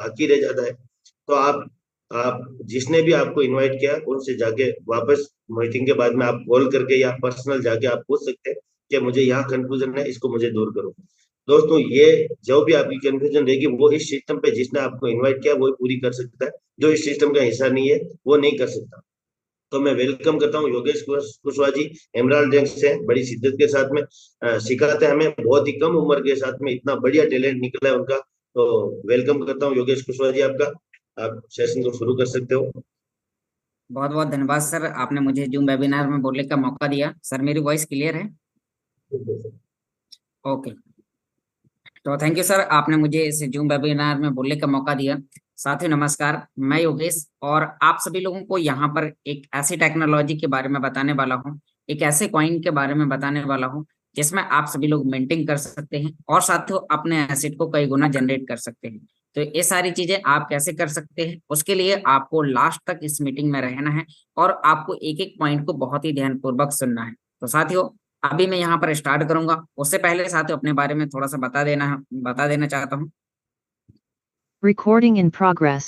बाकी रह जाता है। तो आप जिसने भी आपको इनवाइट किया उनसे जाके वापस मीटिंग के बाद में आप कॉल करके या पर्सनल जाके आप पूछ सकते हैं कि मुझे यहाँ कंफ्यूजन है, इसको मुझे दूर करो। दोस्तों, ये जो भी आपकी कंफ्यूजन रहेगी वो इस सिस्टम पे जिसने आपको इनवाइट किया वो ही पूरी कर सकता है। जो इस सिस्टम का हिस्सा नहीं है वो नहीं कर सकता। तो मैं वेलकम करता हूँ योगेश कुशवाहा जी। एमराल्ड बैंक से बड़ी शिद्दत के साथ में सिखाते हैं हमें, बहुत ही कम उम्र के साथ में इतना बढ़िया टैलेंट निकला है उनका। तो वेलकम करता हूँ योगेश कुशवाहा जी आपका। आप सेशन को शुरू कर सकते हो। बहुत बहुत धन्यवाद सर, आपने मुझे जूम वेबिनार में बोलने का मौका दिया। सर मेरी वॉइस क्लियर है? ओके। तो थैंक यू सर, आपने मुझे इस जूम वेबिनार में बोलने का मौका दिया। साथियों नमस्कार, मैं योगेश और आप सभी लोगों को यहाँ पर एक ऐसी टेक्नोलॉजी के बारे में बताने वाला हूँ, एक ऐसे कॉइन के बारे में बताने वाला हूँ जिसमें आप सभी लोग मिंटिंग कर सकते हैं और साथियों अपने एसेट को कई गुना जनरेट कर सकते हैं। तो ये सारी चीजें आप कैसे कर सकते हैं, उसके लिए आपको लास्ट तक इस मीटिंग में रहना है और आपको एक एक पॉइंट को बहुत ही ध्यानपूर्वक सुनना है। तो साथियों, अभी मैं यहाँ पर स्टार्ट करूंगा, उससे पहले साथियों अपने बारे में थोड़ा सा बता देना चाहता हूँ। Recording in progress.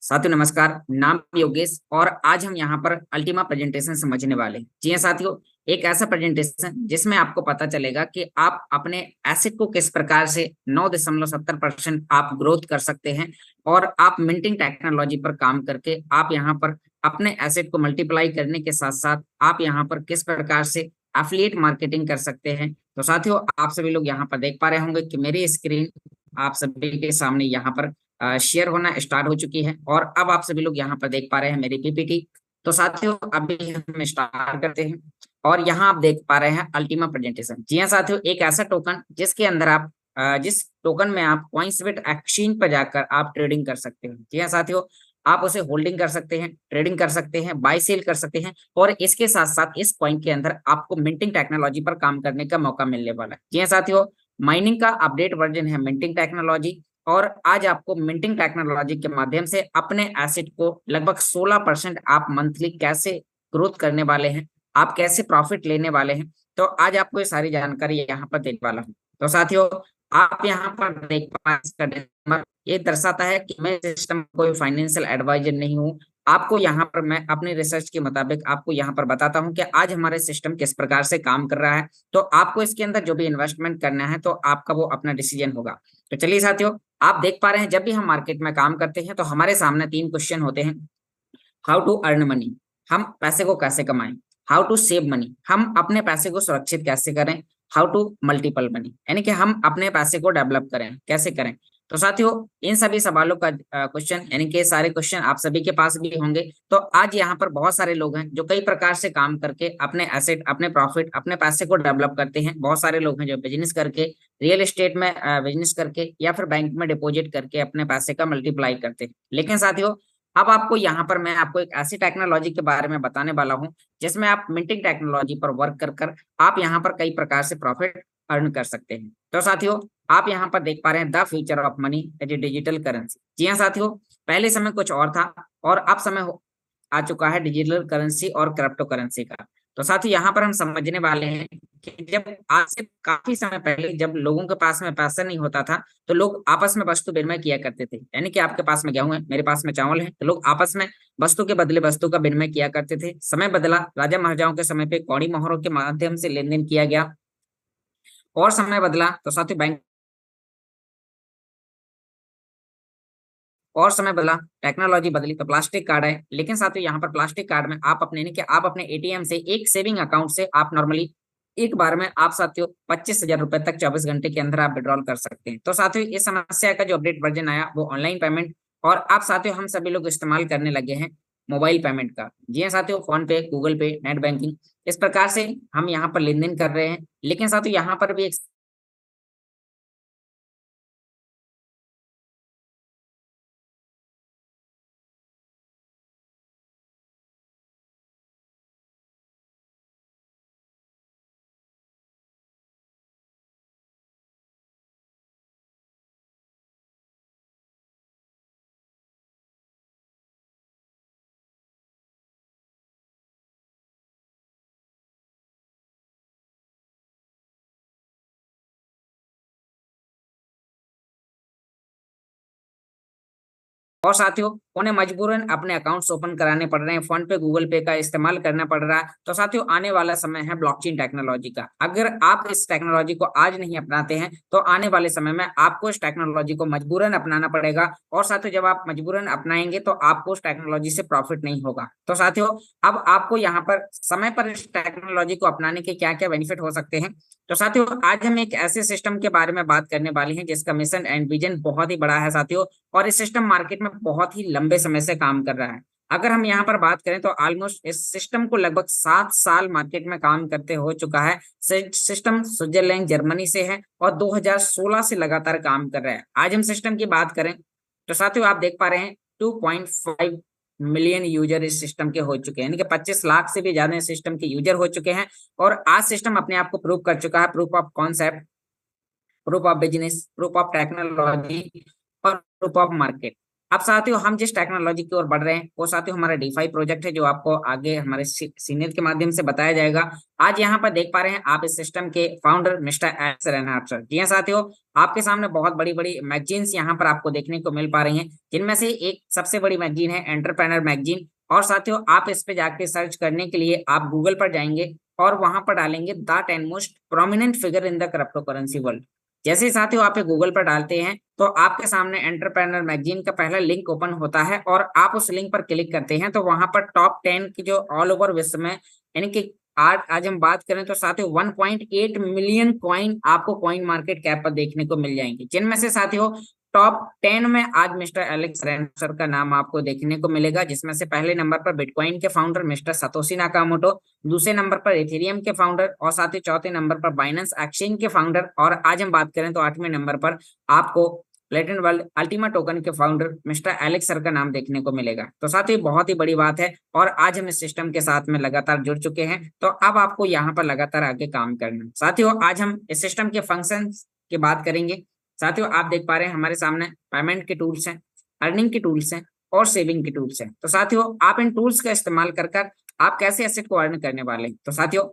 साथियों नमस्कार, नाम योगेश और आज हम यहाँ पर अल्टीमा प्रेजेंटेशन समझने वाले हैं। जी हाँ साथियों, एक ऐसा प्रेजेंटेशन जिसमें आपको पता चलेगा कि आप अपने एसेट को किस प्रकार से 9.70% आप ग्रोथ कर सकते हैं और आप मिंटिंग टेक्नोलॉजी पर काम करके आप यहाँ पर अपने एसेट को मल्टीप्लाई करने के साथ साथ आप यहाँ पर किस प्रकार से एफिलिएट मार्केटिंग कर सकते हैं। तो साथियों, आप सभी लोग यहाँ पर देख पा रहे होंगे कि मेरी स्क्रीन आप सभी के सामने यहाँ पर शेयर होना स्टार्ट हो चुकी है और अब आप सभी लोग यहाँ पर देख पा रहे हैं मेरी पीपीटी। तो साथियों अभी हम स्टार्ट करते हैं और यहाँ आप देख पा रहे हैं अल्टीमा प्रेजेंटेशन। जी हाँ साथियों, एक ऐसा टोकन जिसके अंदर आप जिस टोकन में आप कॉइनस्वेट एक्सचेंज पर जाकर आप ट्रेडिंग कर सकते हैं। जी हाँ साथियों, आप उसे होल्डिंग कर सकते हैं, ट्रेडिंग कर सकते हैं, बाय सेल कर सकते हैं और इसके साथ साथ इस कॉइन के अंदर आपको मिंटिंग टेक्नोलॉजी पर काम करने का मौका मिलने वाला है। जी हाँ साथियों, माइनिंग का अपडेट वर्जन है मिंटिंग टेक्नोलॉजी और आज आपको मिंटिंग टेक्नोलॉजी के माध्यम से अपने एसेट को लगभग 16% आप मंथली कैसे ग्रोथ करने वाले हैं, आप कैसे प्रॉफिट लेने वाले हैं। तो आज आपको ये सारी जानकारी यहाँ पर देने वाला हूँ। तो साथियों, आप यहाँ पर देख पा इसका disclaimer, ये दर्शाता है कि मैं सिस्टम कोई फाइनेंशियल एडवाइजर नहीं हूँ। आपको यहाँ पर मैं अपनी रिसर्च के मुताबिक आपको यहाँ पर बताता हूँ कि आज हमारे सिस्टम किस प्रकार से काम कर रहा है। तो आपको इसके अंदर जो भी इन्वेस्टमेंट करना है तो आपका वो अपना डिसीजन होगा। तो चलिए साथियों, आप देख पा रहे हैं जब भी हम मार्केट में काम करते हैं तो हमारे सामने 3 क्वेश्चन होते हैं। हाउ टू अर्न मनी, हम पैसे को कैसे कमाएं। हाउ टू सेव मनी, हम अपने पैसे को सुरक्षित कैसे करें। हाउ टू मल्टीपल मनी, यानी कि हम अपने पैसे को डेवलप करें, कैसे करें। तो साथियों, इन सभी सवालों का क्वेश्चन यानी कि सारे क्वेश्चन आप सभी के पास भी होंगे। तो आज यहाँ पर बहुत सारे लोग हैं जो कई प्रकार से काम करके अपने एसेट, अपने प्रॉफिट, अपने पैसे को डेवलप करते हैं। बहुत सारे लोग हैं जो बिजनेस करके, रियल एस्टेट में बिजनेस करके या फिर बैंक में डिपॉजिट करके अपने पैसे का मल्टीप्लाई करते हैं। लेकिन साथियों, अब आपको यहाँ पर मैं आपको एक ऐसी टेक्नोलॉजी के बारे में बताने वाला हूँ जिसमें आप मिंटिंग टेक्नोलॉजी पर वर्क कर कर आप यहाँ पर कई प्रकार से प्रॉफिट अर्न कर सकते हैं। तो साथियों, आप यहाँ पर देख पा रहे हैं the future of money as a digital currency. जी हाँ साथियों, पहले समय कुछ और था और अब समय आ चुका है डिजिटल करेंसी और क्रिप्टो करेंसी का। तो साथियों, यहाँ पर हम समझने वाले हैं कि जब आज से काफी समय पहले जब लोगों के पास में पैसा नहीं होता था तो लोग आपस में वस्तु विनिमय किया करते थे। यानी कि आपके पास में गेहूं है, मेरे पास में चावल है, तो लोग आपस में वस्तु के बदले वस्तु का विनिमय किया करते थे। समय बदला, राजा महाराजाओं के समय पे कौड़ी मोहरों के माध्यम से लेन देन किया गया और समय बदला तो साथियों बैंक और समय बदला, टेक्नोलॉजी बदली तो प्लास्टिक कार्ड है। लेकिन साथियों, यहाँ पर प्लास्टिक कार्ड में आप अपने, नहीं कि आप अपने एटीएम से एक सेविंग अकाउंट से आप नॉर्मली एक बार में आप साथियों 25,000 रुपए तक 24 घंटे के अंदर आप विड्रॉल कर सकते हैं। तो साथियों, इस समस्या का जो अपडेट वर्जन आया वो ऑनलाइन पेमेंट और आप साथियों हम सभी लोग इस्तेमाल करने लगे हैं मोबाइल पेमेंट का। जी हाँ साथियों, फोन पे, गूगल पे, नेट बैंकिंग, इस प्रकार से हम यहाँ पर लेन देन कर रहे हैं। लेकिन साथियों, यहाँ पर भी एक और साथियों उन्हें मजबूरन अपने अकाउंट्स ओपन कराने पड़ रहे हैं, फोन पे गूगल पे का इस्तेमाल करना पड़ रहा है। तो साथियों आने वाला समय है ब्लॉकचेन टेक्नोलॉजी का। अगर आप इस टेक्नोलॉजी को आज नहीं अपनाते हैं तो आने वाले समय में आपको इस टेक्नोलॉजी को मजबूरन अपनाना पड़ेगा। और साथियों जब आप मजबूरन अपनाएंगे तो आपको उस टेक्नोलॉजी से प्रॉफिट नहीं होगा। तो साथियों अब आपको यहाँ पर समय पर इस टेक्नोलॉजी को अपनाने के क्या क्या बेनिफिट हो सकते हैं। तो साथियों आज हम एक ऐसे सिस्टम के बारे में बात करने वाले हैं जिसका मिशन एंड विजन बहुत ही बड़ा है साथियों, और इस सिस्टम मार्केट में बहुत ही लंबे समय से काम कर रहा है। अगर हम यहाँ पर बात करें तो ऑलमोस्ट इस सिस्टम को लगभग 7 साल मार्केट में काम करते हो चुका है। सिस्टम स्विट्जरलैंड जर्मनी से है और 2016 से लगातार काम कर रहा है। आज हम सिस्टम की बात करें तो साथियों आप देख पा रहे हैं 2.5 मिलियन यूजर इस सिस्टम के हो चुके हैं, यानी कि 25 लाख से भी ज्यादा सिस्टम के यूजर हो चुके हैं। और आज सिस्टम अपने आप को प्रूव कर चुका है, proof of concept, proof of business, proof of technology और प्रूफ ऑफ मार्केट। अब साथियों हम जिस टेक्नोलॉजी की ओर बढ़ रहे हैं वो साथियों हमारा डीफाई प्रोजेक्ट है, जो आपको आगे हमारे सीनियर के माध्यम से बताया जाएगा। आज यहाँ पर देख पा रहे हैं आप इस सिस्टम के founder mister Alex Reinhard sir. जी हाँ साथियों, आपके सामने बहुत बड़ी बड़ी मैगजीन्स यहाँ पर आपको देखने को मिल पा रही हैं, जिनमें से एक सबसे बड़ी मैगजीन है एंटरप्रेन्योर मैगजीन। और साथियों आप इस पे जाके सर्च करने के लिए आप गूगल पर जाएंगे और वहां पर डालेंगे the 10 most prominent figure in the crypto currency world. जैसे ही साथियों आप गूगल पर डालते हैं तो आपके सामने एंटरप्रेन्योर मैगजीन का पहला लिंक ओपन होता है और आप उस लिंक पर क्लिक करते हैं तो वहां पर टॉप 10 की जो ऑल ओवर विश्व में, यानी कि आज हम बात करें तो साथियों 1.8 मिलियन कॉइन आपको कॉइन मार्केट कैप पर देखने को मिल जाएंगे, जिनमें से साथियों टॉप 10 में आज मिस्टर एलेक्स रेनहार्ड सर का नाम आपको देखने को मिलेगा, जिसमें से पहले नंबर पर बिटकॉइन के फाउंडर मिस्टर सतोशी नाकामोटो, दूसरे नंबर पर इथेरियम के फाउंडर और साथ ही चौथे नंबर पर बाइनेंस एक्सचेंज के फाउंडर, और आज हम बात करें तो 8वें नंबर पर आपको प्लेटिन वर्ल्ड अल्टीमा टोकन के फाउंडर मिस्टर एलेक्स सर का नाम देखने को मिलेगा। तो साथ ही बहुत ही बड़ी बात है और आज हम इस सिस्टम के साथ में लगातार जुड़ चुके हैं, तो अब आपको यहाँ पर लगातार आगे काम करना है। साथियों आज हम इस सिस्टम के फंक्शन की बात करेंगे। साथियों आप देख पा रहे हैं हमारे सामने पेमेंट के टूल्स हैं, अर्निंग के टूल्स हैं और सेविंग के टूल्स हैं। तो साथियों आप इन टूल्स का इस्तेमाल कर आप कैसे एसेट को अर्न करने वाले हैं। तो साथियों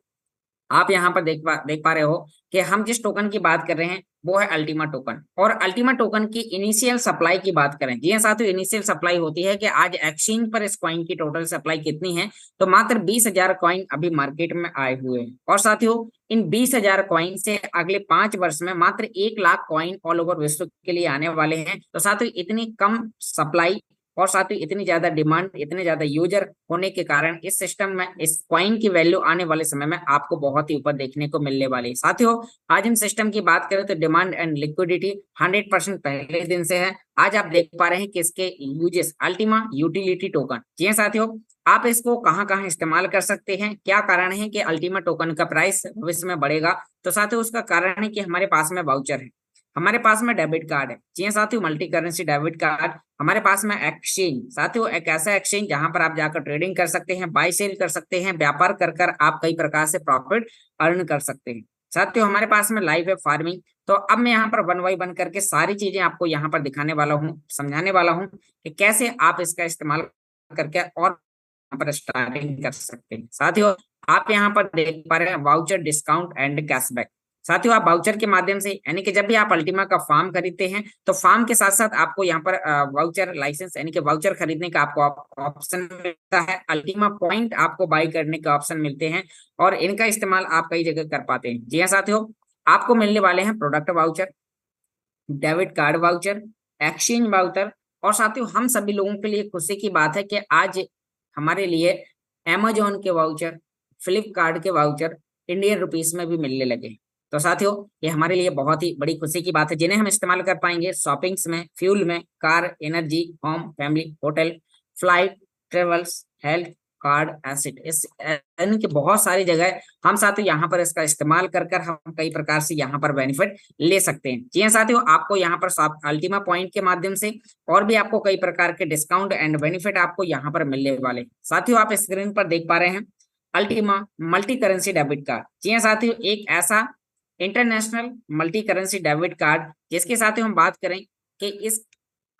आप यहाँ पर देख पा रहे हो कि हम जिस टोकन की बात कर रहे हैं वो है अल्टीमा टोकन, और अल्टीमा टोकन की इनिशियल सप्लाई की बात करें, जी हाँ साथियों इनिशियल सप्लाई होती है कि आज एक्सचेंज पर इस कॉइन की टोटल सप्लाई कितनी है, तो मात्र 20,000 कॉइन अभी मार्केट में आए हुए हैं। और साथियों इन 20,000 कॉइन से अगले 5 वर्ष में मात्र 1 लाख कॉइन ऑल ओवर विश्व के लिए आने वाले हैं। तो साथियों इतनी कम सप्लाई और साथ ही इतनी ज्यादा डिमांड, इतने ज्यादा यूजर होने के कारण इस सिस्टम में इस कॉइन की वैल्यू आने वाले समय में आपको बहुत ही ऊपर देखने को मिलने वाली है। साथियों आज हम सिस्टम की बात करें तो डिमांड एंड लिक्विडिटी 100% पहले दिन से है। आज आप देख पा रहे हैं कि इसके यूजेस अल्टीमा यूटिलिटी टोकन, जी हाँ साथियों आप इसको कहाँ कहाँ इस्तेमाल कर सकते हैं। क्या कारण है कि अल्टीमा टोकन का प्राइस भविष्य में बढ़ेगा, तो साथियों उसका कारण है कि हमारे पास में वाउचर है, हमारे पास में डेबिट कार्ड है, जी साथियों मल्टी करेंसी डेबिट कार्ड, हमारे पास में एक्सचेंज, साथियों एक ऐसा एक्सचेंज जहां पर आप जाकर ट्रेडिंग कर सकते हैं, बाय सेल कर सकते हैं, व्यापार कर आप कई प्रकार से प्रॉफिट अर्न कर सकते हैं। साथियों हमारे पास में लाइव है फार्मिंग। तो अब मैं यहाँ पर 1 बाय 1 करके सारी चीजें आपको यहाँ पर दिखाने वाला हूँ, समझाने वाला हूँ कि कैसे आप इसका इस्तेमाल करके और यहाँ पर स्टार्टिंग कर सकते हैं। साथियों आप यहाँ पर देख पा रहे हैं वाउचर, डिस्काउंट एंड कैशबैक। साथियों आप वाउचर के माध्यम से, यानी कि जब भी आप अल्टीमा का फार्म खरीदते हैं तो फार्म के साथ साथ आपको यहाँ पर वाउचर लाइसेंस यानी कि वाउचर खरीदने का आपको ऑप्शन मिलता है, अल्टीमा पॉइंट आपको बाई करने का ऑप्शन मिलते हैं और इनका इस्तेमाल आप कई जगह कर पाते हैं। जी हाँ साथियों आपको मिलने वाले हैं product voucher, debit card voucher, exchange voucher, और साथियों हम सभी लोगों के लिए खुशी की बात है कि आज हमारे लिए अमेजोन के वाउचर, फ्लिपकार्ट के वाउचर इंडियन रुपीस में भी मिलने लगे। तो साथियों ये हमारे लिए बहुत ही बड़ी खुशी की बात है, जिन्हें हम इस्तेमाल कर पाएंगे शॉपिंग्स में, फ्यूल में, car, energy, home, family, hotel, flight, travels, health, card, asset, इस यानी कि बहुत सारी जगह हम साथियों यहाँ पर इसका इस्तेमाल कर हम कई प्रकार से यहाँ पर बेनिफिट ले सकते हैं। जी हाँ साथियों आपको यहाँ पर अल्टीमा पॉइंट के माध्यम से और भी आपको कई प्रकार के डिस्काउंट एंड बेनिफिट आपको यहाँ पर मिलने वाले। साथियों आप स्क्रीन पर देख पा रहे हैं Ultima multi currency debit card. जी हाँ साथियों एक ऐसा international multi currency debit card जिसके साथ हम बात करें कि इस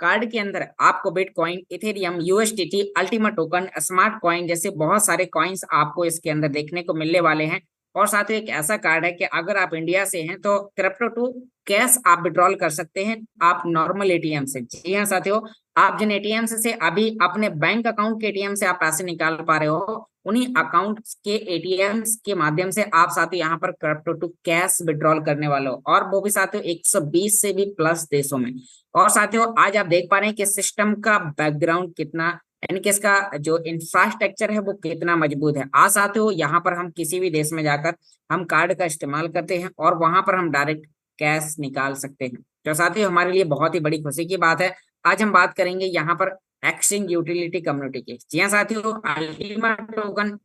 कार्ड के अंदर आपको bitcoin, Ethereum, USDT, Ultima token, smart coin जैसे बहुत सारे कॉइन्स आपको इसके अंदर देखने को मिलने वाले हैं। और साथ ही एक ऐसा कार्ड है कि अगर आप इंडिया से हैं तो क्रिप्टो टू कैश आप विड्रॉल कर सकते हैं आप नॉर्मल एटीएम से। जी हाँ साथियों, आप जिन एटीएम से अभी अपने बैंक अकाउंट के एटीएम से आप पैसे निकाल पा रहे हो, उन्हीं अकाउंट के एटीएम के माध्यम से आप साथियों यहाँ पर क्रिप्टो टू कैश विड्रॉल करने वाले हो, और वो भी साथियों 120 से भी प्लस देशों में। और साथियों आज आप देख पा रहे हैं कि सिस्टम का बैकग्राउंड कितना, यानी कि इसका जो इंफ्रास्ट्रक्चर है वो कितना मजबूत है। आज साथियों यहाँ पर हम किसी भी देश में जाकर हम कार्ड का इस्तेमाल करते हैं और वहां पर हम डायरेक्ट कैश निकाल सकते हैं, तो साथियों हमारे लिए बहुत ही बड़ी खुशी की बात है। आज हम बात करेंगे यहाँ पर एक्सचेंज यूटिलिटी कम्युनिटी की। जी हाँ साथियों, अल्टीमा टोकन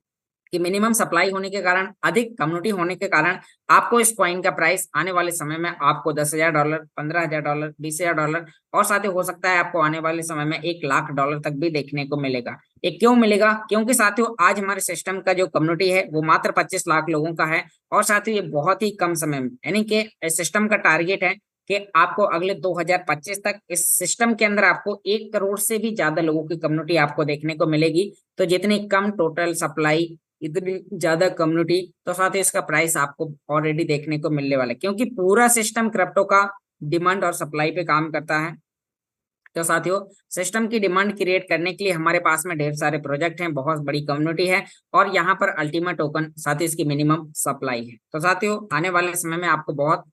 कि मिनिमम सप्लाई होने के कारण, अधिक कम्युनिटी होने के कारण आपको इस कॉइन का प्राइस आने वाले समय में आपको $10,000, $15,000, $20,000 और साथ ही हो सकता है आपको आने वाले समय में $1,00,000 तक भी देखने को मिलेगा। ये क्यों मिलेगा? क्योंकि साथियों आज हमारे सिस्टम का जो कम्युनिटी है वो मात्र 25 लाख लोगों का है, और साथ ही ये बहुत ही कम समय में, यानी कि सिस्टम का टारगेट है कि आपको अगले 2025 तक इस सिस्टम के अंदर आपको 1 करोड़ से भी ज्यादा लोगों की कम्युनिटी आपको देखने को मिलेगी। तो जितनी कम टोटल सप्लाई, इतनी ज्यादा कम्युनिटी, तो साथ ही इसका प्राइस आपको ऑलरेडी देखने को मिलने वाला है, क्योंकि पूरा सिस्टम क्रिप्टो का डिमांड और सप्लाई पे काम करता है। तो साथियों सिस्टम की डिमांड क्रिएट करने के लिए हमारे पास में ढेर सारे प्रोजेक्ट हैं, बहुत बड़ी कम्युनिटी है, और यहाँ पर अल्टीमा टोकन साथ ही इसकी मिनिमम सप्लाई है। तो साथियों आने वाले समय में आपको बहुत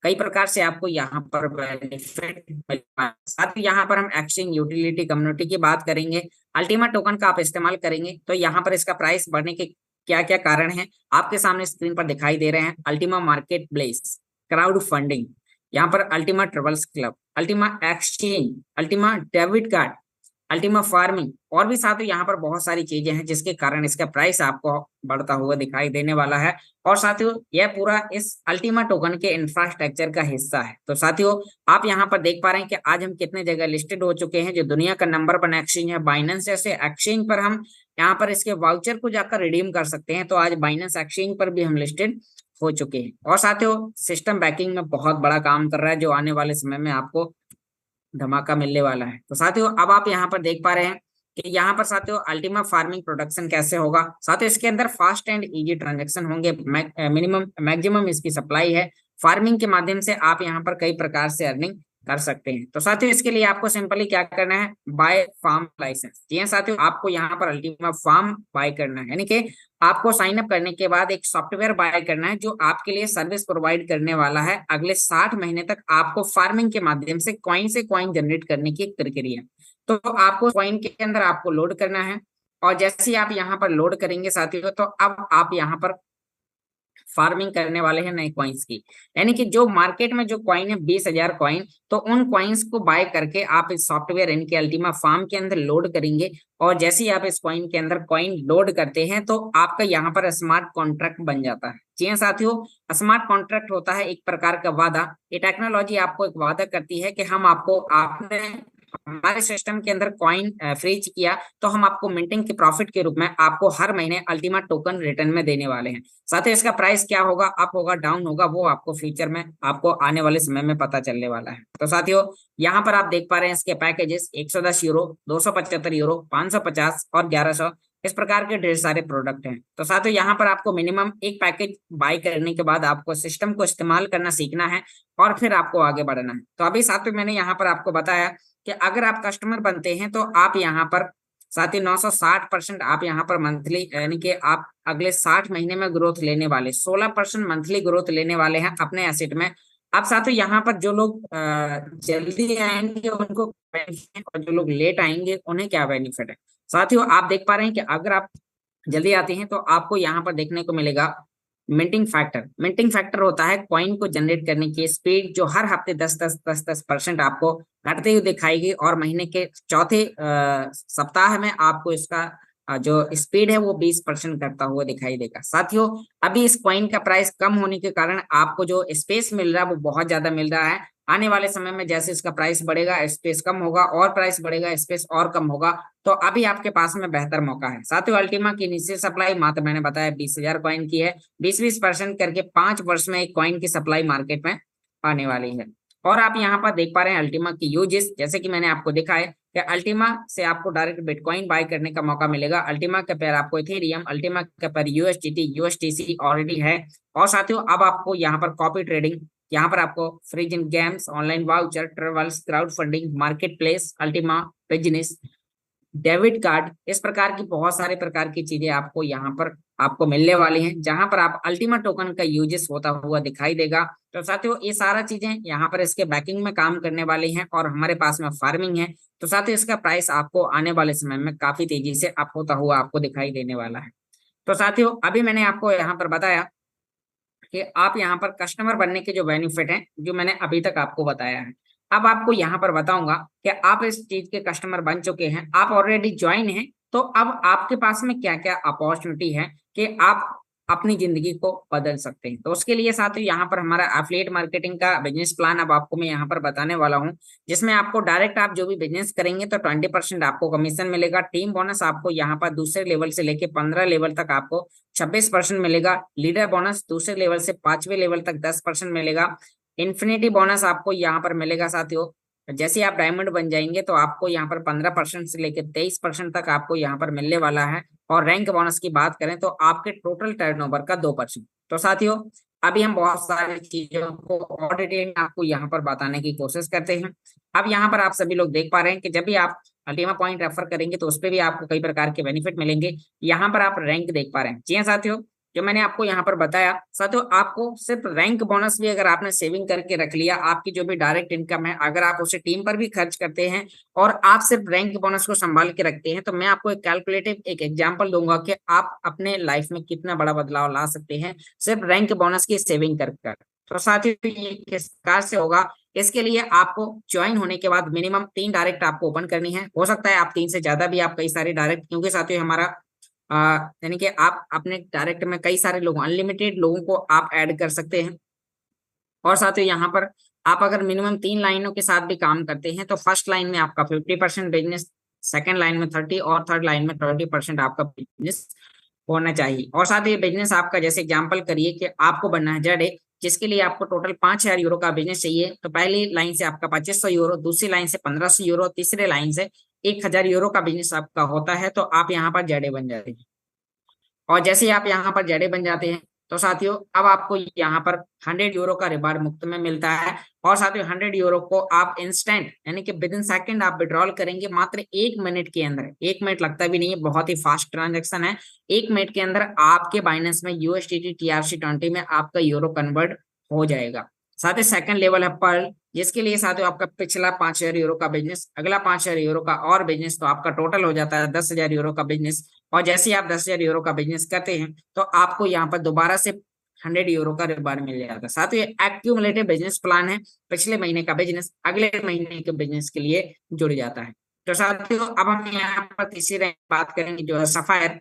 कई प्रकार से आपको यहाँ पर बेनिफिट मिलेगा। साथ ही यहाँ पर हम एक्सचेंज यूटिलिटी कम्युनिटी की बात करेंगे। अल्टीमा टोकन का आप इस्तेमाल करेंगे तो यहाँ पर इसका प्राइस बढ़ने के क्या क्या कारण है आपके सामने स्क्रीन पर दिखाई दे रहे हैं। Ultima market place, crowd funding, यहाँ पर Ultima travels club, Ultima exchange, Ultima debit card, Ultima farming, और भी साथ ही यहाँ पर बहुत सारी चीजें हैं जिसके कारण इसका प्राइस आपको बढ़ता हुआ दिखाई देने वाला है। और साथियों यह पूरा इस अल्टीमा टोकन के इंफ्रास्ट्रक्चर का हिस्सा है। तो साथियों आप यहाँ पर देख पा रहे हैं कि आज हम कितने जगह लिस्टेड हो चुके हैं। जो दुनिया का नंबर 1 एक्सचेंज है बाइनेंस, जैसे एक्सचेंज पर हम यहाँ पर इसके वाउचर को जाकर रिडीम कर सकते हैं, तो आज बाइनेंस एक्सचेंज पर भी हम लिस्टेड हो चुके हैं। और साथियों सिस्टम बैकिंग में बहुत बड़ा काम कर रहा है, जो आने वाले समय में आपको धमाका मिलने वाला है। तो साथियों अब आप यहाँ पर देख पा रहे हैं कि यहाँ पर साथियों अल्टीमा फार्मिंग प्रोडक्शन कैसे होगा। साथियों इसके अंदर फास्ट एंड इजी ट्रांजैक्शन होंगे, मिनिमम मैक्सिमम इसकी सप्लाई है। फार्मिंग के माध्यम से आप यहाँ पर कई प्रकार से अर्निंग कर सकते हैं। तो साथियों इसके लिए आपको सिंपली क्या करना है, बाय फार्म लाइसेंस। जी हाँ साथियों, आपको यहाँ पर अल्टीमा फार्म बाय करना है, यानी कि आपको साइन अप करने के बाद एक सॉफ्टवेयर बाय करना है जो आपके लिए सर्विस प्रोवाइड करने वाला है अगले 60 महीने तक आपको फार्मिंग के माध्यम से कॉइन जनरेट करने की एक प्रक्रिया। तो आपको कॉइन के अंदर आपको लोड करना है, और जैसे ही आप यहाँ पर लोड करेंगे साथियों, तो अब आप यहाँ पर फार्मिंग करने वाले हैं नए कॉइन्स की, यानी कि जो मार्केट में जो कॉइन है 20,000 कॉइन, तो उन कॉइन्स को बाय करके आप इस सॉफ्टवेयर इनके अल्टीमा फार्म के अंदर लोड करेंगे। और जैसे ही आप इस कॉइन के अंदर कॉइन लोड करते हैं तो आपका यहाँ पर स्मार्ट कॉन्ट्रैक्ट बन जाता है। जी हाँ साथियों, स्मार्ट कॉन्ट्रैक्ट होता है एक प्रकार का वादा। ये टेक्नोलॉजी आपको एक वादा करती है कि हम आपको, आपने हमारे सिस्टम के अंदर कॉइन फ्रीज किया तो हम आपको मिंटिंग के प्रॉफिट के रूप में आपको हर महीने अल्टीमा टोकन रिटर्न में देने वाले हैं। साथ ही इसका प्राइस क्या होगा, अप होगा, डाउन होगा, वो आपको फ्यूचर में आपको आने वाले समय में पता चलने वाला है। तो साथियों यहाँ पर आप देख पा रहे हैं इसके पैकेजेस 110 यूरो, 275 यूरो, 550 और 1100, इस प्रकार के ढेर सारे प्रोडक्ट हैं। तो साथियों यहाँ पर आपको मिनिमम एक पैकेज बाय करने के बाद आपको सिस्टम को इस्तेमाल करना सीखना है और फिर आपको आगे बढ़ना है। तो अभी साथियों मैंने यहाँ पर आपको बताया कि अगर आप कस्टमर बनते हैं तो आप यहाँ पर साथ ही 960% आप यहाँ पर मंथली, यानी कि आप अगले 60 महीने में ग्रोथ लेने वाले, 16% मंथली ग्रोथ लेने वाले हैं अपने एसेट में। अब साथियों यहाँ पर जो लोग जल्दी आएंगे उनको बेनिफिट, और जो लोग लेट आएंगे उन्हें क्या बेनिफिट है। साथियों आप देख पा रहे हैं कि अगर आप जल्दी आते हैं तो आपको यहाँ पर देखने को मिलेगा मिंटिंग फैक्टर। मिंटिंग फैक्टर होता है कॉइन को जनरेट करने की स्पीड, जो हर हफ्ते 10% आपको घटते हुए दिखाएगी, और महीने के चौथे सप्ताह में आपको इसका जो स्पीड है वो 20% घटता हुआ दिखाई देगा। साथियों अभी इस कॉइन का प्राइस कम होने के कारण आपको जो स्पेस मिल रहा है वो बहुत ज्यादा मिल रहा है। आने वाले समय में जैसे इसका प्राइस बढ़ेगा स्पेस कम होगा, और प्राइस बढ़ेगा स्पेस और कम होगा। तो अभी आपके पास में बेहतर मौका है। साथियों अल्टीमा की इनिशियल सप्लाई मात्र मैंने बताया 20,000 कॉइन की है। 20% करके 5 वर्ष में एक कॉइन की सप्लाई मार्केट में आने वाली है। और आप यहाँ पर देख पा रहे हैं अल्टीमा की यूजेस, जैसे कि मैंने आपको दिखा है कि अल्टीमा से आपको डायरेक्ट बिटकॉइन बाय करने का मौका मिलेगा। अल्टीमा के पेयर आपको इथेरियम, अल्टीमा के पेयर यूएसडीटी, यूएसटीसी ऑलरेडी है। और साथियों अब आपको यहाँ पर कॉपी ट्रेडिंग, यहाँ पर आपको फ्री जिन games, online voucher, travels, crowd funding, market place, Ultima business, debit card, इस प्रकार की बहुत सारे प्रकार की चीजें आपको यहाँ पर आपको मिलने वाली हैं, जहां पर आप अल्टीमा टोकन का यूजेस होता हुआ दिखाई देगा। तो साथियों ये सारा चीजें यहाँ पर इसके बैकिंग में काम करने वाली हैं और हमारे पास में फार्मिंग है। तो साथियों इसका प्राइस आपको आने वाले समय में काफी तेजी से अप होता हुआ आपको दिखाई देने वाला है। तो साथियों अभी मैंने आपको यहाँ पर बताया कि आप यहाँ पर कस्टमर बनने के जो बेनिफिट हैं, जो मैंने अभी तक आपको बताया है। अब आपको यहाँ पर बताऊंगा कि आप इस चीज के कस्टमर बन चुके हैं, आप ऑलरेडी ज्वाइन हैं, तो अब आपके पास में क्या क्या अपॉर्चुनिटी है कि आप अपनी जिंदगी को बदल सकते हैं। तो उसके लिए साथियों यहाँ पर हमारा एफिलिएट मार्केटिंग का बिजनेस प्लान अब आपको मैं यहाँ पर बताने वाला हूँ, जिसमें आपको डायरेक्ट आप जो भी बिजनेस करेंगे तो 20% आपको कमीशन मिलेगा। टीम बोनस आपको यहाँ पर दूसरे लेवल से लेके 15 लेवल तक आपको 26% मिलेगा। लीडर बोनस दूसरे लेवल से 5वें लेवल तक 10% मिलेगा। इन्फिनिटी बोनस आपको यहाँ पर मिलेगा साथियों, जैसे आप डायमंड बन जाएंगे तो आपको यहाँ पर 15% से लेकर 23% तक आपको यहाँ पर मिलने वाला है। और रैंक बोनस की बात करें तो आपके टोटल टर्नओवर का 2%। तो साथियों अभी हम बहुत सारी चीजों को और डिटेल में आपको यहाँ पर बताने की कोशिश करते हैं। अब यहाँ पर आप सभी लोग देख पा रहे हैं कि जब भी आप अल्टीमा पॉइंट रेफर करेंगे तो उस पर भी आपको कई प्रकार के बेनिफिट मिलेंगे। यहाँ पर आप रैंक देख पा रहे हैं। जी हाँ साथियों, जो मैंने आपको यहाँ पर बताया, साथियों आपको सिर्फ रैंक बोनस भी अगर आपने सेविंग करके रख लिया, आपकी जो भी डायरेक्ट इनकम है अगर आप उसे टीम पर भी खर्च करते हैं और आप सिर्फ रैंक बोनस को संभाल के रखते हैं, तो मैं आपको एक कैलकुलेटिव एक एग्जांपल दूंगा कि आप अपने लाइफ में कितना बड़ा बदलाव ला सकते हैं सिर्फ रैंक बोनस की सेविंग कर। तो साथियों ये किस प्रकार से होगा, इसके लिए आपको ज्वाइन होने के बाद मिनिमम 3 डायरेक्ट आपको ओपन करनी है। हो सकता है आप 3 से ज्यादा भी, आप कई सारे डायरेक्ट, क्योंकि साथियों हमारा यानी कि आप अपने डायरेक्ट में कई सारे लोग, अनलिमिटेड लोगों को आप ऐड कर सकते हैं। और साथियों यहाँ पर आप अगर मिनिमम 3 लाइनों के साथ भी काम करते हैं तो फर्स्ट लाइन में आपका 50% बिजनेस, सेकंड लाइन में 30 और थर्ड लाइन में 20% आपका बिजनेस होना चाहिए। और साथ ही बिजनेस आपका, जैसे एग्जांपल करिए कि आपको बनना है जेड, जिसके लिए आपको टोटल 5,000 यूरो का बिजनेस चाहिए, तो पहली लाइन से आपका 2500 यूरो, दूसरी लाइन से 1500 यूरो, तीसरे लाइन से 1000 यूरो का बिजनेस आपका होता है, तो आप यहाँ पर जेडे बन जाते हैं। और जैसे ही आप यहाँ पर जेडे बन जाते हैं तो साथियों अब आपको यहाँ पर 100 यूरो का रिवार्ड मुफ्त में मिलता है। और साथियों 100 यूरो को आप इंस्टेंट यानी कि विद इन सेकंड आप विड्रॉल करेंगे, मात्र 1 मिनट के अंदर। 1 मिनट लगता भी नहीं है, बहुत ही फास्ट ट्रांजेक्शन है। 1 मिनट के अंदर आपके बाइनेंस में USDT TRC20 में आपका यूरो कन्वर्ट हो जाएगा। साथ ही सेकंड लेवल है पर्ल, जिसके लिए साथियों आपका पिछला 5,000 यूरो का बिजनेस, अगला 5,000 यूरो का और बिजनेस, तो आपका टोटल हो जाता है 10,000 यूरो का बिजनेस। और जैसे ही आप 10,000 यूरो का बिजनेस करते हैं तो आपको यहाँ पर दोबारा से 100 यूरो का रिवार्ड मिल जाता है। साथ ही एक्यूमुलेटिव बिजनेस प्लान है, पिछले महीने का बिजनेस अगले महीने के बिजनेस के लिए जुड़ जाता है। तो साथियों अब हम यहाँ पर तीसरी रैंक बात करेंगे जो है सफायर।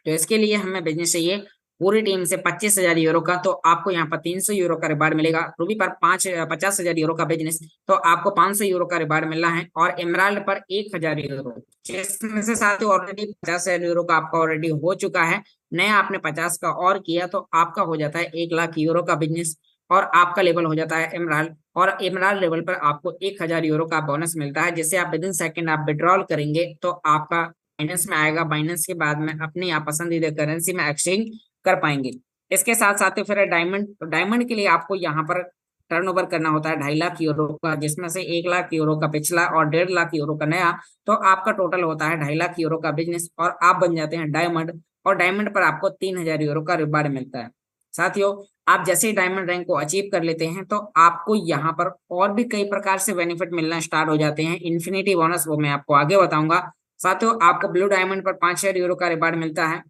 तो इसके लिए हमें बिजनेस चाहिए पूरी टीम से 25,000 यूरो का, तो आपको यहाँ पर 300 यूरो का रिवार्ड मिलेगा। रूबी पर 50,000 यूरो का बिजनेस, तो आपको 500 यूरो का रिवार्ड मिलना है। और एमराल्ड पर 1,000 यूरो, जिसमें से साथियों ऑलरेडी 50,000 यूरो का आपका ऑलरेडी हो चुका है, नया आपने 50 का और किया तो आपका हो जाता है 1,00,000 यूरो का बिजनेस और आपका लेवल हो जाता है एमराल्ड। और एमराल्ड लेवल पर आपको 1,000 यूरो का बोनस मिलता है, जिससे आप विद इन सेकंड आप विड्रॉल करेंगे तो आपका बाइनेंस में आएगा। बाइनेंस के बाद में अपनी आप पसंदीदा करेंसी में एक्सचेंज कर पाएंगे। इसके साथ साथ फिर डायमंड, तो डायमंड के लिए आपको यहाँ पर टर्नओवर करना होता है 2.5 लाख यूरो का, जिसमें से 1 लाख यूरो का पिछला और 1.5 लाख यूरो का नया, तो आपका टोटल होता है 2.5 लाख यूरो का बिजनेस और आप बन जाते हैं डायमंड। और डायमंड पर आपको 3,000 यूरो का रिवार्ड मिलता है। साथियों आप जैसे ही डायमंड रैंक को अचीव कर लेते हैं तो आपको यहाँ पर और भी कई प्रकार से बेनिफिट मिलना स्टार्ट हो जाते हैं। इन्फिनिटी बोनस वो मैं आपको आगे बताऊंगा। साथियों आपको ब्लू डायमंड पर 5,000 यूरो का रिवार्ड मिलता है,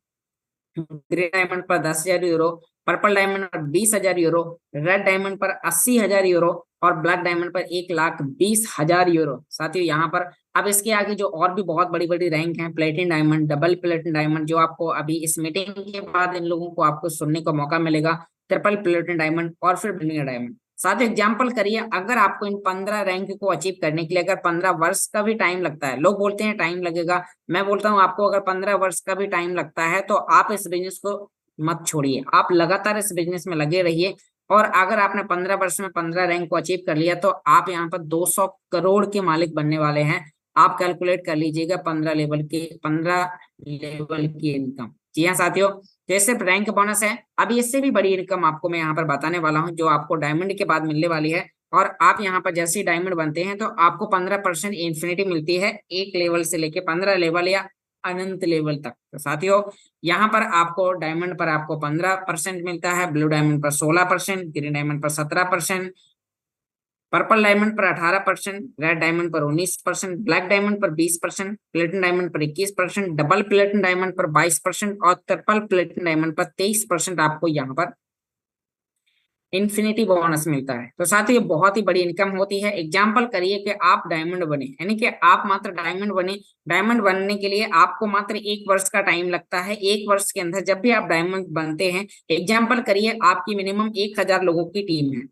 ग्रीन डायमंड पर 10,000 यूरो, पर्पल डायमंड पर 20,000 यूरो, रेड डायमंड पर 80,000 यूरो और ब्लैक डायमंड पर 1,20,000 यूरो। साथियों यहाँ पर अब इसके आगे जो और भी बहुत बड़ी बड़ी रैंक है, प्लेटिन डायमंड, डबल प्लेटिन डायमंड, जो आपको अभी इस मीटिंग के बाद इन लोगों को आपको सुनने का मौका मिलेगा, ट्रिपल प्लेटिन डायमंड और फिर बिलियन डायमंड। साथ एग्जाम्पल करिए, अगर आपको इन 15 रैंक को अचीव करने के लिए अगर 15 वर्ष का भी टाइम लगता है, लोग बोलते हैं टाइम लगेगा, मैं बोलता हूं आपको अगर 15 वर्ष का भी टाइम लगता है तो आप इस बिजनेस को मत छोड़िए, आप लगातार इस बिजनेस में लगे रहिए। और अगर आपने 15 वर्ष में 15 रैंक को अचीव कर लिया तो आप यहाँ पर 200 करोड़ के मालिक बनने वाले हैं। आप कैलकुलेट कर लीजिएगा 15 लेवल की इनकम। जी हाँ साथियों, तो ये सिर्फ रैंक बोनस है। अभी इससे भी बड़ी इनकम आपको मैं यहाँ पर बताने वाला हूँ, जो आपको डायमंड के बाद मिलने वाली है। और आप यहाँ पर जैसे ही डायमंड बनते हैं तो आपको 15% इन्फिनिटी मिलती है, एक लेवल से लेके 15 लेवल या अनंत लेवल तक। तो साथियों, यहाँ पर आपको डायमंड पर आपको 15% मिलता है, ब्लू डायमंड पर 16%, ग्रीन डायमंड पर 17%, पर्पल डायमंड पर 18%, रेड डायमंड पर 19%, ब्लैक डायमंड पर 20%, प्लेटिनम डायमंड पर 21%, डबल प्लेटिनम डायमंड पर 22% और ट्रिपल प्लेटिनम डायमंड पर 23% आपको यहाँ पर इन्फिनिटी बोनस मिलता है। तो साथ ही बहुत ही बड़ी इनकम होती है। एग्जाम्पल करिए कि आप डायमंड बने, यानी कि आप मात्र डायमंड बने। डायमंड बनने के लिए आपको मात्र 1 वर्ष का टाइम लगता है। 1 वर्ष के अंदर जब भी आप डायमंड बनते हैं, एग्जाम्पल करिए आपकी मिनिमम 1000 लोगों की टीम है।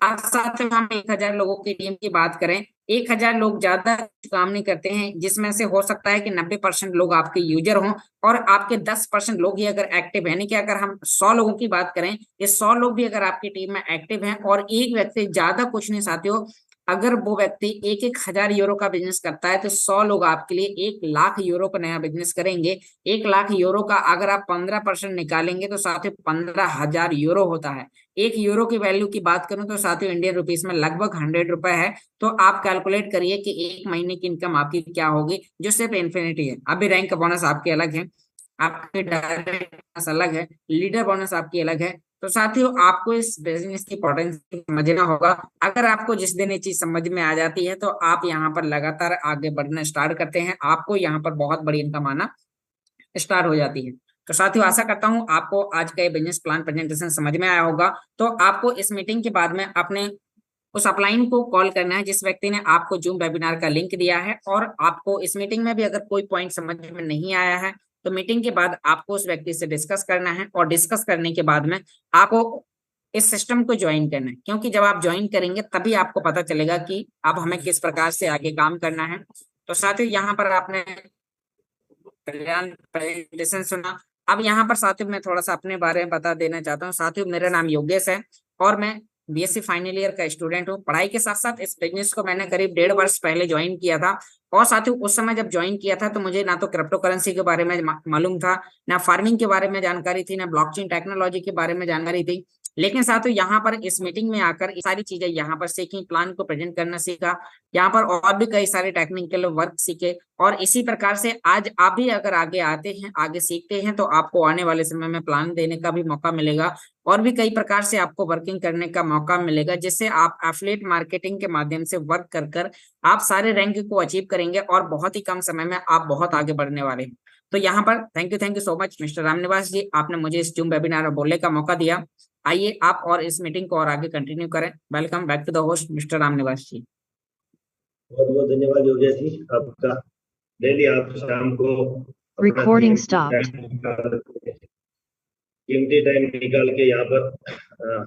आज साथ में हम 1000 लोगों की टीम की बात करें, 1000 लोग ज्यादा काम नहीं करते हैं, जिसमें से हो सकता है कि 90% लोग आपके यूजर हों और आपके 10% लोग ही अगर एक्टिव है। यानी कि अगर हम 100 लोगों की बात करें, ये 100 लोग भी अगर आपकी टीम में एक्टिव हैं और एक व्यक्ति, ज्यादा कुछ नहीं साथियों, अगर वो व्यक्ति 1000 यूरो का बिजनेस करता है तो 100 लोग आपके लिए 1 लाख यूरो का नया बिजनेस करेंगे। 1 लाख यूरो का अगर आप 15% निकालेंगे तो साथियों 15,000 यूरो होता है। 1 यूरो की वैल्यू की बात करूं तो साथियों इंडियन रुपीस में लगभग 100 रुपए है। तो आप कैलकुलेट करिए कि एक महीने की इनकम आपकी क्या होगी, जो सिर्फ इन्फिनिटी है। अभी रैंक बोनस आपके अलग है, आपके डायरेक्ट बोनस अलग है, लीडर बोनस आपकी अलग है। तो साथियों आपको इस बिजनेस की पोटेंशियल समझना होगा। अगर आपको जिस दिन ये चीज समझ में आ जाती है तो आप यहाँ पर लगातार आगे बढ़ना स्टार्ट करते हैं, आपको यहाँ पर बहुत बड़ी इनकम आना स्टार्ट हो जाती है। तो साथियों आशा करता हूं आपको आज का ये बिजनेस प्लान प्रेजेंटेशन समझ में आया होगा। तो आपको इस मीटिंग के बाद में अपने उस अपलाइन को कॉल करना है जिस व्यक्ति ने आपको जूम वेबिनार का लिंक दिया है। और आपको इस मीटिंग में भी अगर कोई पॉइंट समझ में नहीं आया है तो मीटिंग के बाद आपको उस व्यक्ति से डिस्कस करना है, और डिस्कस करने के बाद में आपको इस सिस्टम को ज्वाइन करना है। क्योंकि जब आप ज्वाइन करेंगे तभी आपको पता चलेगा कि अब हमें किस प्रकार से आगे काम करना है। तो साथियों यहाँ पर आपने कल्याण प्रेजेंटेशन सुना। अब यहाँ पर साथियों मैं थोड़ा सा अपने बारे में बता देना चाहता हूँ। साथियों मेरा नाम योगेश है और मैं बीएससी फाइनल ईयर का स्टूडेंट हूँ। पढ़ाई के साथ साथ इस बिजनेस को मैंने करीब 1.5 वर्ष पहले ज्वाइन किया था। और साथियों उस समय जब ज्वाइन किया था तो मुझे ना तो क्रिप्टो करेंसी के बारे में मालूम था, ना फार्मिंग के बारे में जानकारी थी, ना ब्लॉकचेन टेक्नोलॉजी के बारे में जानकारी थी। लेकिन साथियों यहाँ पर इस मीटिंग में आकर ये सारी चीजें यहाँ पर सीखी, प्लान को प्रेजेंट करना सीखा, यहाँ पर और भी कई सारे टेक्निकल वर्क सीखे। और इसी प्रकार से आज आप भी अगर आगे आते हैं, आगे सीखते हैं, तो आपको आने वाले समय में प्लान देने का भी मौका मिलेगा और भी कई प्रकार से आपको वर्किंग करने का मौका मिलेगा, जिससे आप एफिलिएट मार्केटिंग के माध्यम से वर्क कर कर आप सारे रैंक को अचीव करेंगे और बहुत ही कम समय में आप बहुत आगे बढ़ने वाले हैं। तो यहाँ पर thank you so much mister Ramniwas ji, आपने मुझे इस जूम वेबिनार में बोलने का मौका दिया। आइए आप और इस मीटिंग को और आगे कंटिन्यू करें। Welcome back to the host mister Ramniwas ji. बहुत बहुत धन्यवाद योगेश जी आपका। डेली आप शाम को Recording stopped. कीमती टाइम निकाल के यहाँ पर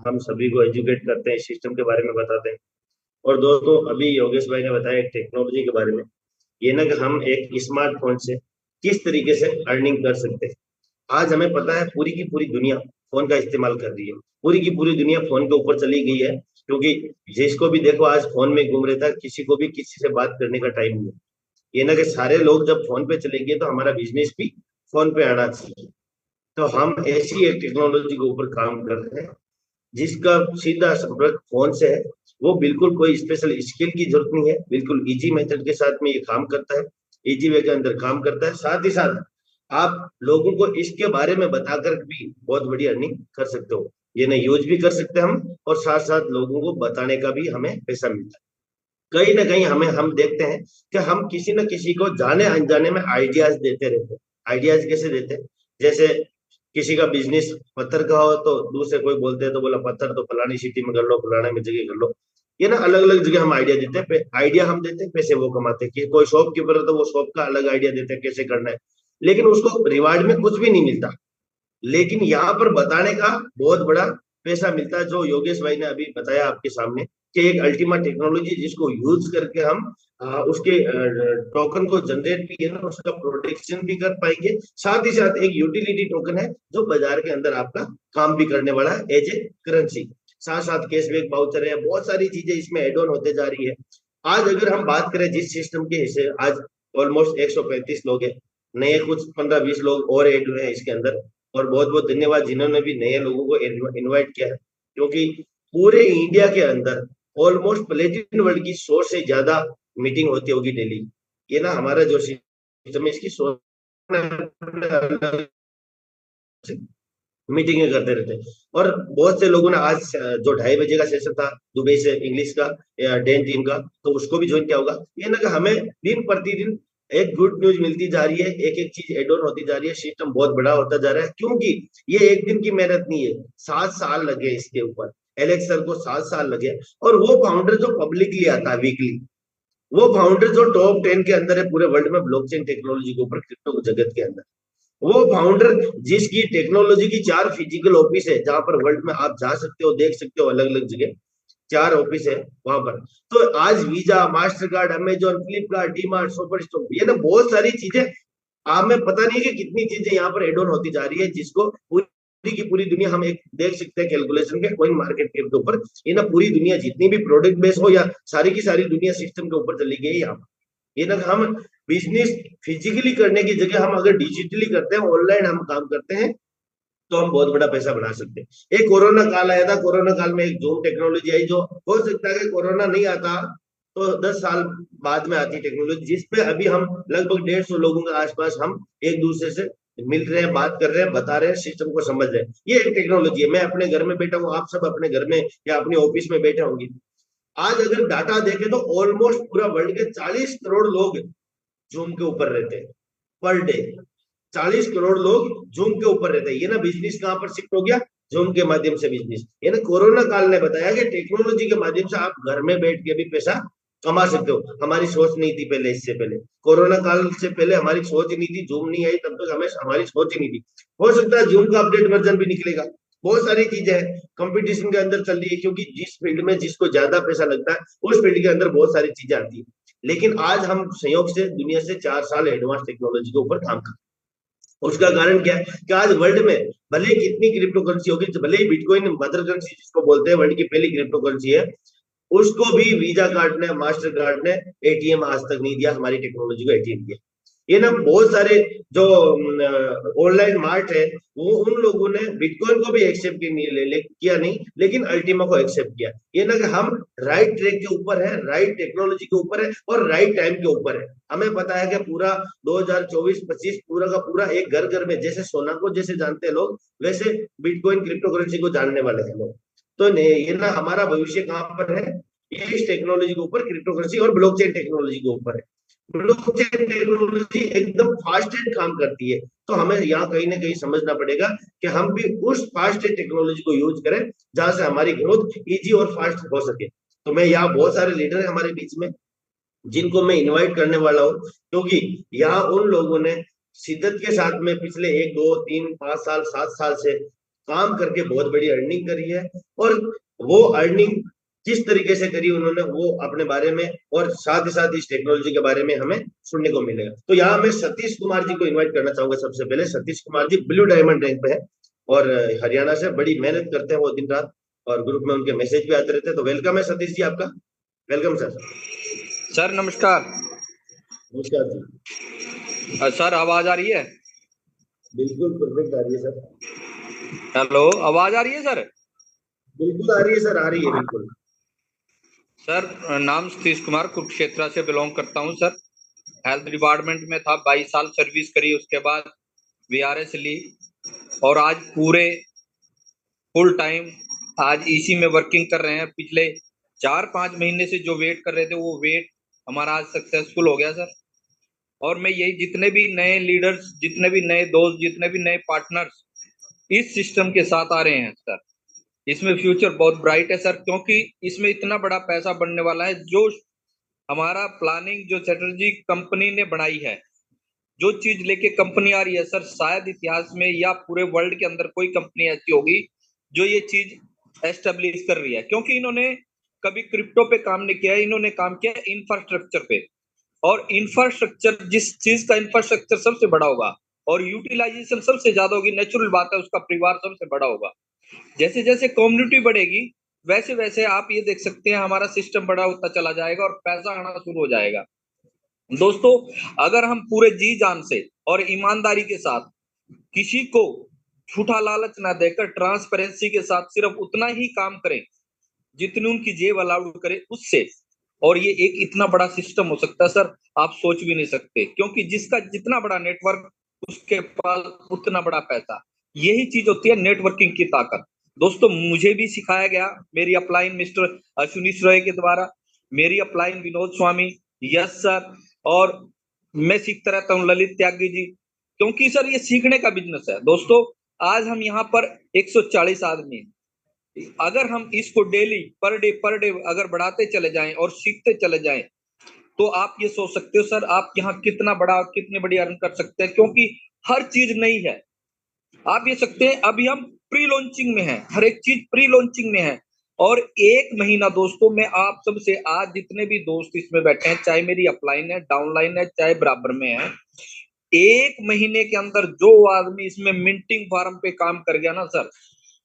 हम सभी को एजुकेट करते हैं, सिस्टम के बारे में बताते हैं। और दोस्तों अभी योगेश भाई ने बताया टेक्नोलॉजी के बारे में, ये ना कि हम एक स्मार्टफोन से किस तरीके से अर्निंग कर सकते हैं। आज हमें पता है पूरी की पूरी दुनिया फोन का इस्तेमाल कर रही है, पूरी की पूरी दुनिया फोन के ऊपर चली गई है। क्योंकि जिसको भी देखो आज फोन में घूम रहता है, किसी को भी किसी से बात करने का टाइम नहीं है। ये ना कि सारे लोग जब फोन पे चले गए तो हमारा बिजनेस भी फोन पे आना चाहिए। तो हम ऐसी एक टेक्नोलॉजी के ऊपर काम कर रहे हैं जिसका सीधा संपर्क फोन से है। वो बिल्कुल कोई स्पेशल स्किल की जरूरत नहीं है, बिल्कुल इजी मेथड के साथ में ये काम करता है, इजी वे के अंदर काम करता है। साथ ही साथ आप लोगों को इसके बारे में बताकर भी बहुत बड़ी अर्निंग कर सकते हो। ये ना यूज भी कर सकते हैं हम, और साथ साथ लोगों को बताने का भी हमें पैसा मिलता है। कहीं ना कहीं हम देखते हैं कि हम किसी न किसी को जाने अनजाने में आइडियाज देते रहते हैं। आइडियाज कैसे देते हैं? जैसे किसी का बिजनेस पत्थर का हो तो दूसरे कोई बोलते हैं तो बोला पत्थर तो फलानी सिटी में कर लो, फलाने में जगह कर लो। ये ना अलग अलग जगह हम आइडिया देते हैं, आइडिया हम देते हैं, पैसे वो कमाते हैं। कि कोई शॉपकीपर है तो वो शॉप का अलग आइडिया देते हैं कैसे करना है, लेकिन उसको रिवार्ड में कुछ भी नहीं मिलता। लेकिन यहाँ पर बताने का बहुत बड़ा पैसा मिलता है, जो योगेश भाई ने अभी बताया आपके सामने कि एक अल्टीमा टेक्नोलॉजी जिसको यूज करके हम उसके टोकन को जनरेट भी है, उसका प्रोटेक्शन भी कर पाएंगे। साथ ही साथ एक यूटिलिटी टोकन है जो बाजार के अंदर आपका काम भी करने वाला है एज ए करेंसी। साथ साथ कैशबैक वाउचर है, बहुत सारी चीजें इसमें एड ऑन होते जा रही है। आज अगर हम बात करें जिस सिस्टम के हिस्से, आज ऑलमोस्ट 135 लोग हैं, नए कुछ 15-20 लोग और ऐड हुए हैं इसके अंदर। और बहुत बहुत धन्यवाद जिन्होंने भी नए लोगों को इनवाइट किया है, क्योंकि पूरे इंडिया के अंदर ऑलमोस्ट प्लेटिन वर्ल्ड की 100 से ज्यादा मीटिंग होती होगी डेली। ये ना हमारा जो सिस्टम है इसकी 100 मीटिंगें करते रहते हैं। और बहुत से लोगों ने आज जो 2:30 बजे का सेशन था दुबई से इंग्लिश का या डेन टीम का, तो उसको भी ज्वाइन किया होगा। ये ना कि हमें दिन प्रतिदिन एक गुड न्यूज मिलती जा रही है, एक एक चीज एड ऑन होती जा रही है, सिस्टम बहुत बड़ा होता जा रहा है। क्योंकि ये एक दिन की मेहनत नहीं है, 7 साल लगे इसके ऊपर, एलेक्स सर को 7 साल लगे। और वो फाउंडर जो पब्लिकली आता है वीकली, वो फाउंडर जो टॉप 10 के अंदर है पूरे वर्ल्ड में ब्लॉकचेन टेक्नोलॉजी के ऊपर, क्रिप्टो जगत के अंदर, वो फाउंडर जिसकी टेक्नोलॉजी की 4 फिजिकल ऑफिस है, जहां पर वर्ल्ड में आप जा सकते हो, देख सकते हो, अलग अलग जगह 4 ऑफिस है वहां पर। तो आज visa, master card, Amazon, Flipkart, DMart, super stock, ये ना बहुत सारी चीजें, हमें पता नहीं है कि कितनी चीजें यहाँ पर एड ऑन होती जा रही है, जिसको पूरी की पूरी दुनिया हम एक देख सकते हैं कैलकुलेशन के कोइन मार्केट के ऊपर। ये ना पूरी दुनिया जितनी भी प्रोडक्ट बेस हो या सारी की सारी दुनिया सिस्टम के ऊपर चली गई यहाँ पर। ये ना हम बिजनेस फिजिकली करने की जगह हम अगर डिजिटली करते हैं, ऑनलाइन हम काम करते हैं, तो हम बहुत बड़ा पैसा बना सकते हैं। एक कोरोना काल आया था, कोरोना काल में एक जूम टेक्नोलॉजी आई, जो हो सकता है कि कोरोना नहीं आता तो 10 साल बाद में आती टेक्नोलॉजी, जिसपे अभी हम लगभग 150 लोगों के आसपास हम एक दूसरे से मिल रहे हैं, बात कर रहे हैं, बता रहे हैं, सिस्टम को समझ रहे हैं। ये एक टेक्नोलॉजी है। मैं अपने घर में बैठा हूँ, आप सब अपने घर में या अपनी ऑफिस में बैठे होंगे। आज अगर डाटा देखें तो ऑलमोस्ट पूरा वर्ल्ड के 40 करोड़ लोग जूम के ऊपर रहते हैं पर डे। 40 करोड़ लोग जूम के ऊपर रहते हैं। ये ना बिजनेस कहां पर शिफ्ट हो गया, जूम के माध्यम से बिजनेस। ये ना कोरोना काल ने बताया कि टेक्नोलॉजी के माध्यम से आप घर में बैठ के भी पैसा कमा सकते हो। हमारी सोच नहीं थी पहले, इससे पहले कोरोना काल से पहले हमारी सोच ही नहीं थी, जूम नहीं आई तब तक हमें हमारी सोच ही नहीं थी। हो सकता है जूम का अपडेट वर्जन भी निकलेगा। बहुत सारी चीजें हैं कंपटीशन के अंदर चल रही है, क्योंकि जिस फील्ड में जिसको ज्यादा पैसा लगता है उस फील्ड के अंदर बहुत सारी चीजें आती है। लेकिन आज हम संयोग से दुनिया से 4 साल एडवांस टेक्नोलॉजी के ऊपर काम करते हैं। उसका कारण क्या है कि आज वर्ल्ड में भले ही कितनी क्रिप्टो करेंसी होगी, भले ही बिटकॉइन मदर करेंसी जिसको बोलते हैं वर्ल्ड की पहली क्रिप्टो करेंसी है, उसको भी वीजा कार्ड ने, मास्टर कार्ड ने एटीएम आज तक नहीं दिया, हमारी टेक्नोलॉजी को एटीएम दिया। ये ना बहुत सारे जो ऑनलाइन मार्ट है, वो उन लोगों ने बिटकॉइन को भी एक्सेप्ट किया नहीं, लेकिन अल्टीमा को एक्सेप्ट किया। ये ना कि हम राइट ट्रैक के ऊपर है, राइट टेक्नोलॉजी के ऊपर है और राइट टाइम के ऊपर है। हमें पता है कि पूरा 2024-25 पूरा का पूरा एक घर घर में, जैसे सोना को जैसे जानते हैं लोग, वैसे बिटकॉइन क्रिप्टो करेंसी को जानने वाले हैं लोग। तो ये ना हमारा भविष्य कहाँ पर है, ये इस टेक्नोलॉजी के ऊपर, क्रिप्टो करेंसी और ब्लॉकचेन टेक्नोलॉजी के ऊपर है। ब्लॉकचेन टेक्नोलॉजी एकदम फास्टेस्ट काम करती है, तो हमें यहाँ कहीं ना कहीं समझना पड़ेगा कि हम भी उस फास्टेस्ट टेक्नोलॉजी को यूज करें जहां से हमारी ग्रोथ इजी और फास्ट हो सके। तो मैं यहाँ बहुत सारे लीडर हैं हमारे बीच में, जिनको मैं इनवाइट करने वाला हूँ, क्योंकि यहाँ उन लोगों ने शिद्दत के साथ में पिछले 1, 2, 3, 5 साल 7 साल से काम करके बहुत बड़ी अर्निंग करी है। और वो अर्निंग किस तरीके से करी उन्होंने, वो अपने बारे में और साथ ही साथ इस टेक्नोलॉजी के बारे में हमें सुनने को मिलेगा। तो यहाँ मैं सतीश कुमार जी को इन्वाइट करना चाहूंगा। सबसे पहले Satish Kumar ji blue diamond rank पे है और हरियाणा से बड़ी मेहनत करते हैं वो दिन रात, और ग्रुप में उनके मैसेज भी आते रहते हैं। तो वेलकम है सतीश जी आपका। Welcome sir. सर नमस्कार। नमस्कार जी। सर आवाज आ रही है? बिल्कुल परफेक्ट आ रही है सर। हेलो, आवाज आ रही है सर? बिल्कुल आ रही है सर, आ रही है बिल्कुल। सर नाम सतीश कुमार, कुरुक्षेत्र से बिलोंग करता हूं सर। हेल्थ डिपार्टमेंट में था, 22 साल सर्विस करी, उसके बाद वीआरएस ली और आज पूरे फुल टाइम आज इसी में वर्किंग कर रहे हैं। पिछले 4-5 महीने से जो वेट कर रहे थे वो वेट हमारा आज सक्सेसफुल हो गया सर। और मैं यही, जितने भी नए लीडर्स, जितने भी नए दोस्त, जितने भी नए पार्टनर्स इस सिस्टम के साथ आ रहे हैं सर, इसमें फ्यूचर बहुत ब्राइट है सर, क्योंकि इसमें इतना बड़ा पैसा बनने वाला है। जो हमारा प्लानिंग, जो स्ट्रेटजी कंपनी ने बनाई है, जो चीज लेके कंपनी आ रही है सर, शायद इतिहास में या पूरे वर्ल्ड के अंदर कोई कंपनी ऐसी होगी जो ये चीज एस्टेब्लिश कर रही है। क्योंकि इन्होंने कभी क्रिप्टो पे काम नहीं किया, इन्होंने काम किया इंफ्रास्ट्रक्चर पे। और इंफ्रास्ट्रक्चर, जिस चीज का इंफ्रास्ट्रक्चर सबसे बड़ा होगा और यूटिलाइजेशन सबसे ज्यादा होगी, नेचुरल बात है उसका परिवार सबसे बड़ा होगा। जैसे जैसे कम्युनिटी बढ़ेगी वैसे वैसे आप ये देख सकते हैं हमारा सिस्टम बड़ा होता चला जाएगा और पैसा आना शुरू हो जाएगा। दोस्तों, अगर हम पूरे जी जान से और ईमानदारी के साथ किसी को झूठा लालच ना देकर ट्रांसपेरेंसी के साथ सिर्फ उतना ही काम करें जितनी उनकी जेब अलाउड करे उससे, और ये एक इतना बड़ा सिस्टम हो सकता है सर, आप सोच भी नहीं सकते, क्योंकि जिसका जितना बड़ा नेटवर्क उसके पास उतना बड़ा पैसा। यही चीज होती है नेटवर्किंग की ताकत। दोस्तों, मुझे भी सिखाया गया मेरी अपलाइन मिस्टर अश्विनी रॉय के द्वारा, मेरी अपलाइन विनोद स्वामी, यस सर, और मैं सीखता रहता हूँ ललित त्यागी जी, क्योंकि सर ये सीखने का बिजनेस है। दोस्तों, आज हम यहाँ पर 140 आदमी हैं, अगर हम इसको डेली पर डे अगर बढ़ाते चले जाएं और सीखते चले जाएं, तो आप ये सोच सकते हो सर आप यहाँ कितनी बड़ी अर्न कर सकते हैं, क्योंकि हर चीज नई है। आप ये सकते हैं अभी हम प्री लॉन्चिंग में हैं, हर एक चीज प्री लॉन्चिंग में है, और 1 महीना दोस्तों मैं आप सबसे, आज जितने भी दोस्त इसमें बैठे हैं, चाहे मेरी अपलाइन है, डाउनलाइन है, चाहे बराबर में है, 1 महीने के अंदर जो आदमी इसमें मिंटिंग फार्म पे काम कर गया ना सर,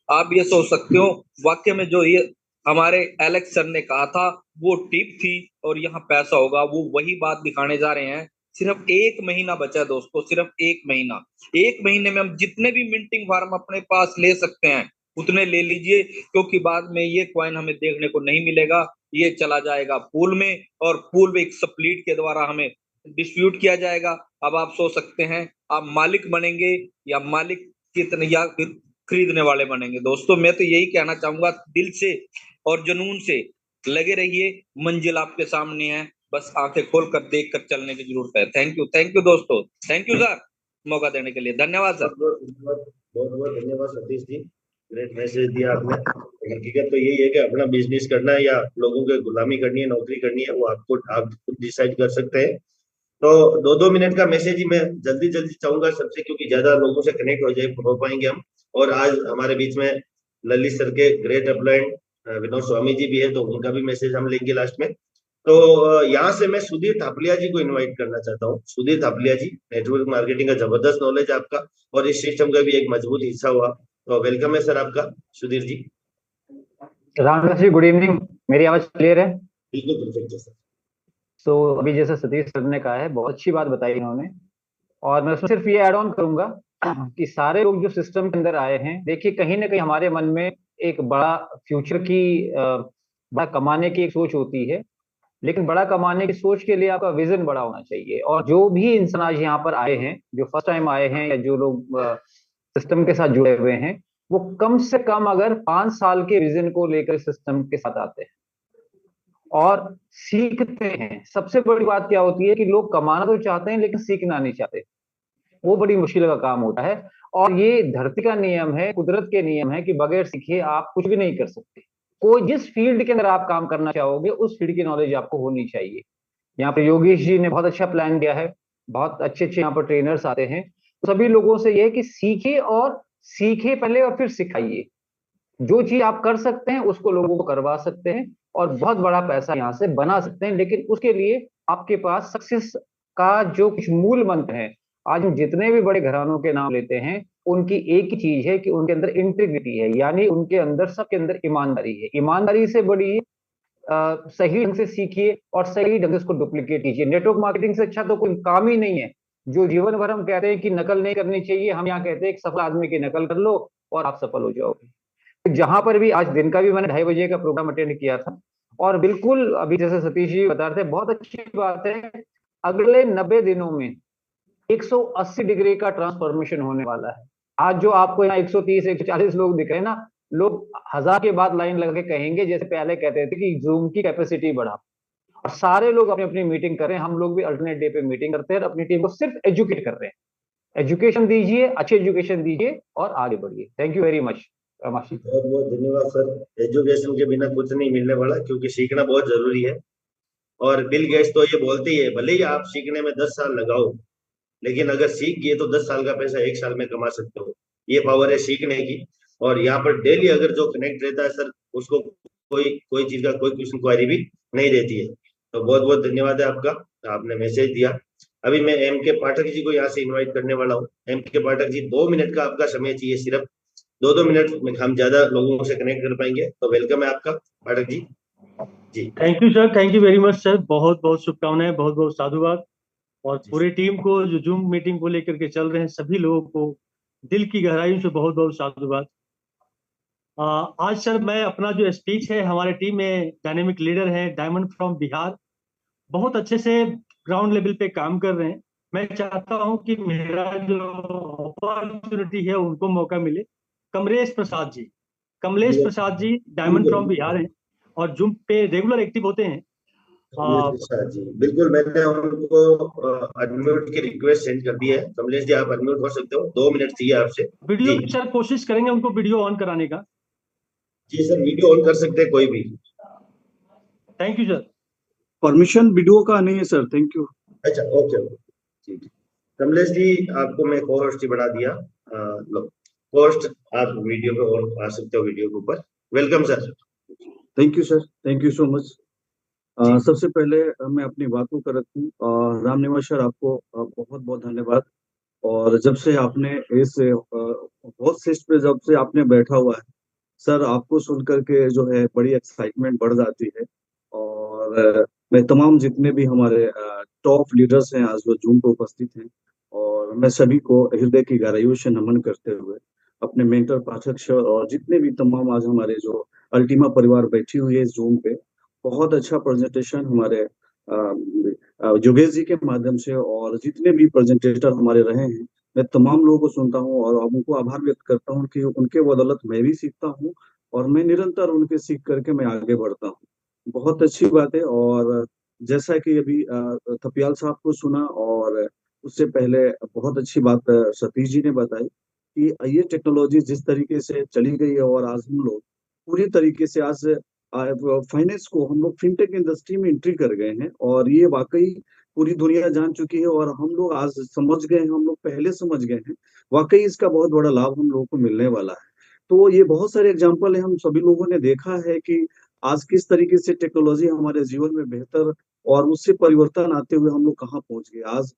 आप ये सोच सकते हो वाकई में जो ये हमारे एलेक्स सर ने कहा था वो टिप थी और यहाँ पैसा होगा, वो वही बात दिखाने जा रहे हैं। सिर्फ 1 महीना बचा है दोस्तों, सिर्फ 1 महीना। 1 महीने में हम जितने भी मिंटिंग फार्म अपने पास ले सकते हैं उतने ले लीजिए, क्योंकि बाद में ये कॉइन हमें देखने को नहीं मिलेगा, ये चला जाएगा पूल में, और पूल में एक स्प्लिट के द्वारा हमें डिस्ट्रीब्यूट किया जाएगा। अब आप सोच सकते हैं आप मालिक बनेंगे या मालिक कितने, या फिर खरीदने वाले बनेंगे। दोस्तों, मैं तो यही कहना चाहूंगा, दिल से और जुनून से लगे रहिए, मंजिल आपके सामने है, बस आंखें खोलकर देखकर चलने की जरूरत है। थैंक यू दोस्तों, थैंक यू सर, मौका देने के लिए धन्यवाद सर। बहुत बहुत धन्यवाद सतीश जी, ग्रेट मैसेज दिया आपने। हकीकत तो यही है कि अपना बिजनेस करना है या लोगों की गुलामी करनी है, नौकरी करनी है, वो आप खुद डिसाइड कर सकते हैं। तो 2-2 मिनट का मैसेज ही मैं जल्दी जल्दी चाहूंगा सबसे, क्योंकि ज्यादा लोगों से कनेक्ट हो पाएंगे हम। और आज हमारे बीच में ललित सर के ग्रेट अपलाइन विनोद स्वामी जी भी है, तो उनका भी मैसेज हम लेंगे लास्ट में। तो यहाँ से मैं सुधीर थापलिया जी को इनवाइट करना चाहता हूँ। सुधीर थापलिया जी, नेटवर्क मार्केटिंग का जबरदस्त नॉलेज आपका, और इस सिस्टम का भी एक मजबूत हिस्सा हुआ, तो वेलकम है सर आपका सुधीर जी। Ramdas ji, good evening. मेरी आवाज क्लियर है? बिल्कुल परफेक्ट है सर। तो अभी जैसे सतीश सर ने कहा है, बहुत अच्छी बात बताई इन्होंने, और मैं उसमें सिर्फ ये ऐड ऑन करूंगा कि सारे लोग जो सिस्टम के अंदर आए हैं, देखिए कहीं ना कहीं हमारे मन में एक बड़ा फ्यूचर की बड़ा कमाने की एक सोच होती है, लेकिन बड़ा कमाने की सोच के लिए आपका विजन बड़ा होना चाहिए। और जो भी इंसान आज यहाँ पर आए हैं, जो फर्स्ट टाइम आए हैं या जो लोग सिस्टम के साथ जुड़े हुए हैं, वो कम से कम अगर 5 साल के विजन को लेकर सिस्टम के साथ आते हैं और सीखते हैं। सबसे बड़ी बात क्या होती है कि लोग कमाना तो चाहते हैं लेकिन सीखना नहीं चाहते, वो बड़ी मुश्किल का काम होता है। और ये धरती का नियम है, कुदरत के नियम है कि बगैर सीखे आप कुछ भी नहीं कर सकते। कोई जिस फील्ड के अंदर आप काम करना चाहोगे उस फील्ड की नॉलेज आपको होनी चाहिए। यहाँ पर योगेश जी ने बहुत अच्छा प्लान किया है, बहुत अच्छे अच्छे यहाँ पर ट्रेनर्स आते हैं। तो सभी लोगों से यह है कि सीखे, और सीखे पहले और फिर सिखाइए। जो चीज आप कर सकते हैं उसको लोगों को करवा सकते हैं और बहुत बड़ा पैसा यहाँ से बना सकते हैं, लेकिन उसके लिए आपके पास सक्सेस का जो कुछ मूल मंत्र है। आज हम जितने भी बड़े घरानों के नाम लेते हैं, उनकी एक ही चीज है कि उनके अंदर इंटीग्रिटी है, यानी उनके अंदर, सबके अंदर ईमानदारी है। ईमानदारी से बड़ी सही ढंग से सीखिए और सही ढंग से उसको डुप्लीकेट कीजिए। नेटवर्क मार्केटिंग से अच्छा तो कोई काम ही नहीं है। जो जीवन भर हम कहते हैं कि नकल नहीं करनी चाहिए, हम यहाँ कहते हैं एक सफल आदमी की नकल कर लो और आप सफल हो जाओगे। जहां पर भी आज दिन का भी मैंने 2:30 बजे का प्रोग्राम अटेंड किया था, और बिल्कुल अभी जैसे सतीश जी बता रहे थे, बहुत अच्छी बात है। अगले 90 दिनों में 180 डिग्री का ट्रांसफॉर्मेशन होने वाला है। आज जो आपको यहाँ 130 140 लोग दिख रहे हैं ना, लोग 1000 के बाद लाइन लगा के कहेंगे, जैसे पहले कहते थे कि जूम की कैपेसिटी बढ़ा। और सारे लोग अपनी अपनी मीटिंग कर रहे हैं। हम लोग भी अल्टरनेट डे पे मीटिंग करते हैं और अपनी टीम को सिर्फ एजुकेट कर रहे हैं। एजुकेशन दीजिए, अच्छी एजुकेशन दीजिए और आगे बढ़िए। Thank you very much. बहुत बहुत धन्यवाद सर। एजुकेशन के बिना कुछ नहीं मिलने वाला, क्योंकि सीखना बहुत जरूरी है। और बिल गेट्स तो ये बोलते ही है, भले ही आप सीखने में 10 साल लगाओ, लेकिन अगर सीख गए तो 10 साल का पैसा 1 साल में कमा सकते हो। ये पावर है सीखने की। और यहाँ पर डेली अगर जो कनेक्ट रहता है सर, उसको कोई चीज का कोई क्वेश्चन क्वारी भी नहीं रहती है। तो बहुत बहुत धन्यवाद है आपका, आपने मैसेज दिया। अभी मैं एम के पाठक जी को यहाँ से इन्वाइट करने वाला हूँ। एम के पाठक जी, 2 मिनट का आपका समय चाहिए सिर्फ। 2 मिनट में हम ज्यादा लोगों से कनेक्ट कर पाएंगे। तो वेलकम है आपका पाठक जी। जी thank you sir, thank you very much sir, बहुत बहुत शुभकामनाएं, बहुत बहुत साधुवाद। और पूरे टीम को जो जूम मीटिंग को लेकर के चल रहे हैं सभी लोगों को दिल की गहराइयों से बहुत बहुत साधुवाद। आज सर मैं अपना जो स्पीच है, हमारे टीम में डायनेमिक लीडर हैं डायमंड फ्रॉम बिहार, बहुत अच्छे से ग्राउंड लेवल पे काम कर रहे हैं। मैं चाहता हूं कि मेरा जो अपॉर्चुनिटी है उनको मौका मिले। कमलेश प्रसाद जी डायमंड फ्रॉम बिहार हैं और जूम पे रेगुलर एक्टिव होते हैं। जी बिल्कुल, मैंने उनको अनम्यूट की रिक्वेस्ट सेंड कर दी है। कमलेश जी आप अनम्यूट हो सकते हो, 2 मिनट चाहिए आपसे। वीडियो जी सर कोशिश करेंगे उनको वीडियो ऑन कराने का। जी सर, वीडियो ऑन कर सकते हैं कोई भी। Thank you sir. Permission video का नहीं है सर, थैंक यू। अच्छा ओके ठीक है। कमलेश जी आपको मैं को होस्ट ही बना दिया। होस्ट आप वीडियो पे और आ सकते हो, वीडियो के ऊपर। Welcome sir. Thank you sir, thank you so much. सबसे पहले मैं अपनी बातों को रखूं। राम निवास सर आपको बहुत बहुत धन्यवाद। और जब से आपने इस होस्ट सीट पे जब से आपने बैठा हुआ है सर, आपको सुन करके जो है बड़ी एक्साइटमेंट बढ़ जाती है। और मैं तमाम जितने भी हमारे टॉप लीडर्स हैं आज वो जूम पे उपस्थित हैं, और मैं सभी को हृदय की गहराइयों से नमन करते हुए अपने मेंटर पाठक सर और जितने भी तमाम आज हमारे जो अल्टीमा परिवार बैठी हुई है इस जूम पे, बहुत अच्छा प्रेजेंटेशन हमारे योगेश जी के माध्यम से और जितने भी प्रेजेंटेटर हमारे रहे हैं, मैं तमाम लोगों को सुनता हूँ और उनको आभार व्यक्त करता हूँ कि उनके बदौलत मैं भी सीखता हूँ और मैं निरंतर उनके सीख करके मैं आगे बढ़ता हूँ। बहुत अच्छी बात है। और जैसा कि अभी थपियाल साहब को सुना और उससे पहले बहुत अच्छी बात सतीश जी ने बताई कि ये टेक्नोलॉजी जिस तरीके से चली गई है और आज हम लोग पूरी तरीके से आज फाइनेंस को हम लोग फिनटेक इंडस्ट्री में एंट्री कर गए हैं और ये वाकई पूरी दुनिया जान चुकी है और हम लोग आज समझ गए हैं, हम लोग पहले समझ गए हैं। वाकई इसका बहुत बड़ा लाभ हम लोगों को मिलने वाला है। तो ये बहुत सारे एग्जाम्पल है, हम सभी लोगों ने देखा है कि आज किस तरीके से टेक्नोलॉजी हमारे जीवन में बेहतर और उससे परिवर्तन आते हुए हम लोग कहाँ पहुंच गए। आज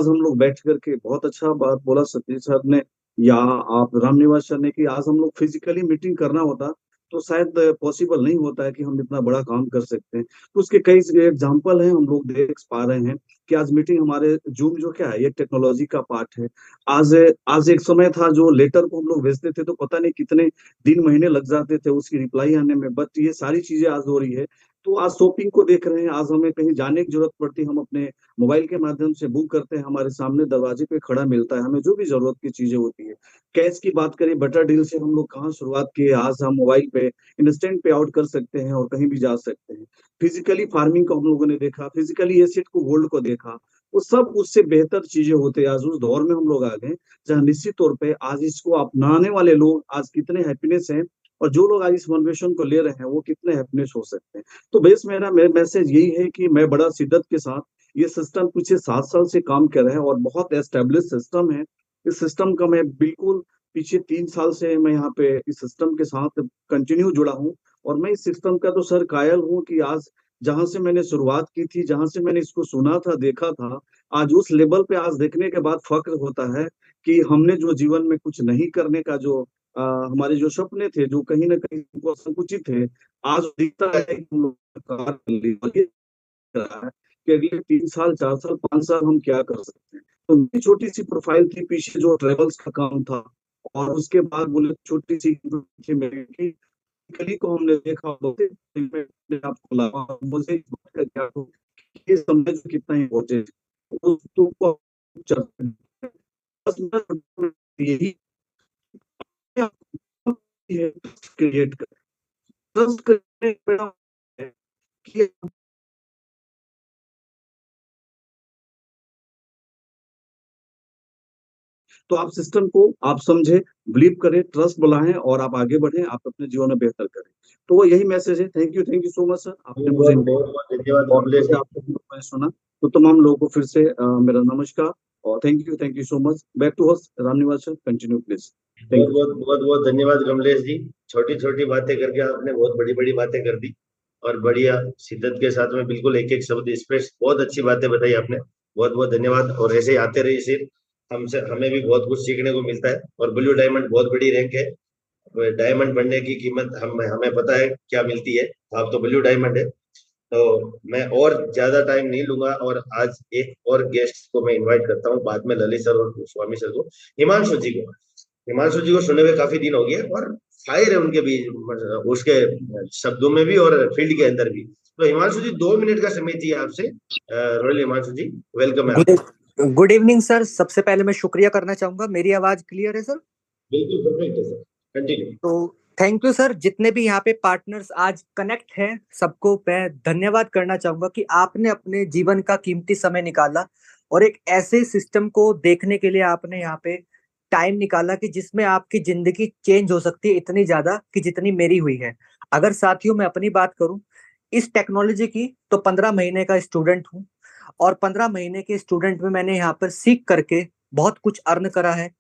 हम लोग बैठ करके बहुत अच्छा बात बोला सतीश सर ने या आप रामनिवास सर ने कि आज हम लोग फिजिकली मीटिंग करना होता तो शायद पॉसिबल नहीं होता है कि हम इतना बड़ा काम कर सकते हैं। तो उसके कई एग्जाम्पल हैं, हम लोग देख पा रहे हैं कि आज मीटिंग हमारे जूम जो क्या है ये टेक्नोलॉजी का पार्ट है। आज आज एक समय था जो लेटर को हम लोग भेजते थे तो पता नहीं कितने दिन महीने लग जाते थे उसकी रिप्लाई आने में, बट ये सारी चीजें आज हो रही है। तो आज शॉपिंग को देख रहे हैं, आज हमें कहीं जाने की जरूरत पड़ती है, हम अपने मोबाइल के माध्यम से बुक करते हैं, हमारे सामने दरवाजे पे खड़ा मिलता है हमें जो भी जरूरत की चीजें होती है। कैश की बात करें, बटर डील से हम लोग कहाँ शुरुआत किए, आज हम मोबाइल पे इंस्टेंट पे आउट कर सकते हैं और कहीं भी जा सकते हैं। फिजिकली फार्मिंग को हम लोगों ने देखा, फिजिकली एसेट को गोल्ड को देखा, वो सब उससे बेहतर चीजें होते हैं। आज उस दौर में हम लोग आ गए जहाँ निश्चित तौर पे आज इसको अपनाने वाले लोग आज कितने हैप्पीनेस हैं और जो लोग आज इस मोटिवेशन को ले रहे हैं वो कितने हैप्पीनेस हो सकते हैं। तो बेस मेरा मैसेज यही है कि मैं बड़ा शिद्दत के साथ ये सिस्टम पिछले 7 साल से काम कर रहे हैं और बहुत एस्टेब्लिश सिस्टम है। इस सिस्टम का मैं बिल्कुल पीछे 3 साल से मैं यहाँ पे इस सिस्टम के साथ कंटिन्यू जुड़ा हूँ और मैं इस सिस्टम का तो सर कायल हूँ कि आज जहां से मैंने शुरुआत की थी, जहां से मैंने इसको सुना था देखा था, आज उस लेवल पे आज देखने के बाद फक्र होता है कि हमने जो जीवन में कुछ नहीं करने का जो हमारे जो सपने थे जो कहीं ना कहीं हमको संकुचित थे, आज दिखता है कि हम लोग कार कर ली। और ये दिख रहा है कि अगले 3 साल 4 साल 5 साल हम क्या कर सकते हैं। तो मेरी छोटी सी प्रोफाइल थी पीछे जो ट्रेवल्स का काम था और उसके बाद बोले छोटी सी थी मेरी कि कली को हमने देखा आपको लगा मुझे इस बात का क्या हो ये समझ कितना इम्पोर्टेंट तो बस मैं यही क्रिएट कर ट्रस्ट करने कि तो आप सिस्टम को आप समझे, बिलीव करें, ट्रस्ट बढ़ाएं और आप आगे बढ़ें, आप अपने जीवन में बेहतर करें। तो वो यही मैसेज है। Thank you so much sir, आपने मुझे बहुत धन्यवाद और कमलेश जैसे जी। आपने मैंने सुना तो तमाम लोगों को फिर से मेरा नमस्कार और thank you so much. Back to host Ramniwas sir, continue please. Thank बहुत यू। बहुत बहुत बहुत धन्यवाद कमलेश जी। छोटी छोटी बातें करके आपने बहुत बड़ी बड़ी बातें कर दी और बढ़िया शिद्दत के साथ में बिल्कुल एक एक शब्द स्पेस बहुत अच्छी बातें बताई आपने। बहुत बहुत धन्यवाद और ऐसे ही आते रहिए सिर्फ हमसे, हमें भी बहुत कुछ सीखने को मिलता है और ब्लू डायमंड बहुत बड़ी रैंक है। डायमंड बनने की कीमत हमें पता है क्या मिलती है। आप तो ब्लू डायमंड है। तो मैं और ज्यादा टाइम नहीं लूंगा और आज एक और गेस्ट को मैं इनवाइट करता हूँ, बाद में ललित सर और स्वामी सर को, हिमांशु जी को। हिमांशु जी को सुने हुए काफी दिन हो गए और फायर है उनके भी, उसके शब्दों में भी और फील्ड के अंदर भी। तो हिमांशु जी 2 मिनट का समय चाहिए आपसे। रॉयल हिमांशु जी, वेलकम है गुड आपका। Good evening sir. सबसे पहले मैं शुक्रिया करना चाहूंगा। मेरी आवाज क्लियर है सर? बिल्कुल परफेक्ट है सर, कंटिन्यू। तो थैंक यू सर। जितने भी यहाँ पे पार्टनर्स आज कनेक्ट हैं, सबको मैं धन्यवाद करना चाहूंगा कि आपने अपने जीवन का कीमती समय निकाला और एक ऐसे सिस्टम को देखने के लिए आपने यहाँ पे टाइम निकाला कि जिसमें आपकी जिंदगी चेंज हो सकती है इतनी ज्यादा कि जितनी मेरी हुई है। अगर साथियों मैं अपनी बात करूं इस टेक्नोलॉजी की, तो 15 महीने का स्टूडेंट हूँ और 15 महीने के स्टूडेंट में मैंने यहाँ पर सीख करके बहुत कुछ अर्न करा है।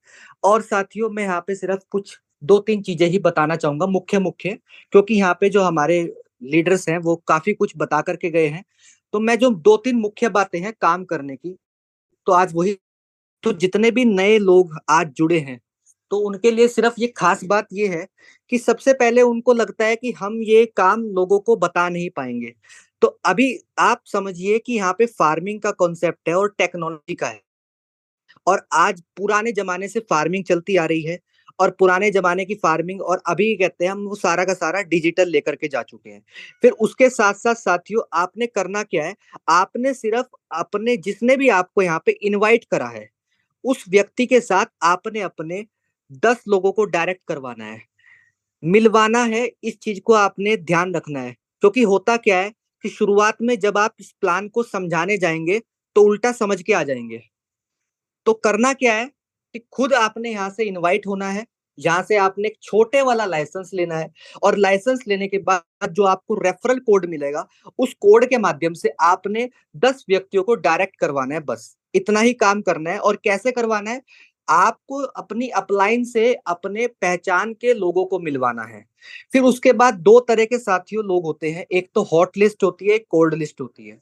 और साथियों मैं यहाँ पे सिर्फ कुछ 2-3 चीजें ही बताना चाहूंगा, मुख्य मुख्य, क्योंकि यहाँ पे जो हमारे लीडर्स हैं वो काफी कुछ बता करके गए हैं। तो मैं जो 2-3 मुख्य बातें हैं काम करने की, तो आज वही, तो जितने भी नए लोग आज जुड़े हैं तो उनके लिए सिर्फ ये खास बात ये है कि सबसे पहले उनको लगता है कि हम ये काम लोगों को बता नहीं पाएंगे। तो अभी आप समझिए कि यहाँ पे फार्मिंग का कॉन्सेप्ट है और टेक्नोलॉजी का है। और आज पुराने जमाने से फार्मिंग चलती आ रही है और पुराने जमाने की फार्मिंग और अभी कहते हैं हम वो सारा का सारा डिजिटल लेकर के जा चुके हैं। फिर उसके साथ साथ साथियों आपने करना क्या है, आपने सिर्फ अपने जिसने भी आपको यहाँ पे इनवाइट करा है उस व्यक्ति के साथ आपने अपने 10 लोगों को डायरेक्ट करवाना है, मिलवाना है। इस चीज को आपने ध्यान रखना है, क्योंकि होता क्या है कि शुरुआत में जब आप इस प्लान को समझाने जाएंगे तो उल्टा समझ के आ जाएंगे। तो करना क्या है कि खुद आपने यहाँ से इनवाइट होना है, यहाँ से आपने एक छोटे वाला लाइसेंस लेना है और लाइसेंस लेने के बाद जो आपको रेफरल कोड मिलेगा उस कोड के माध्यम से आपने 10 व्यक्तियों को डायरेक्ट करवाना है। बस इतना ही काम करना है। और कैसे करवाना है, आपको अपनी अपलाइन से अपने पहचान के लोगों को मिलवाना है। फिर उसके बाद 2 तरह के साथियों लोग होते हैं, एक तो हॉट लिस्ट होती है, एक कोल्ड लिस्ट होती है।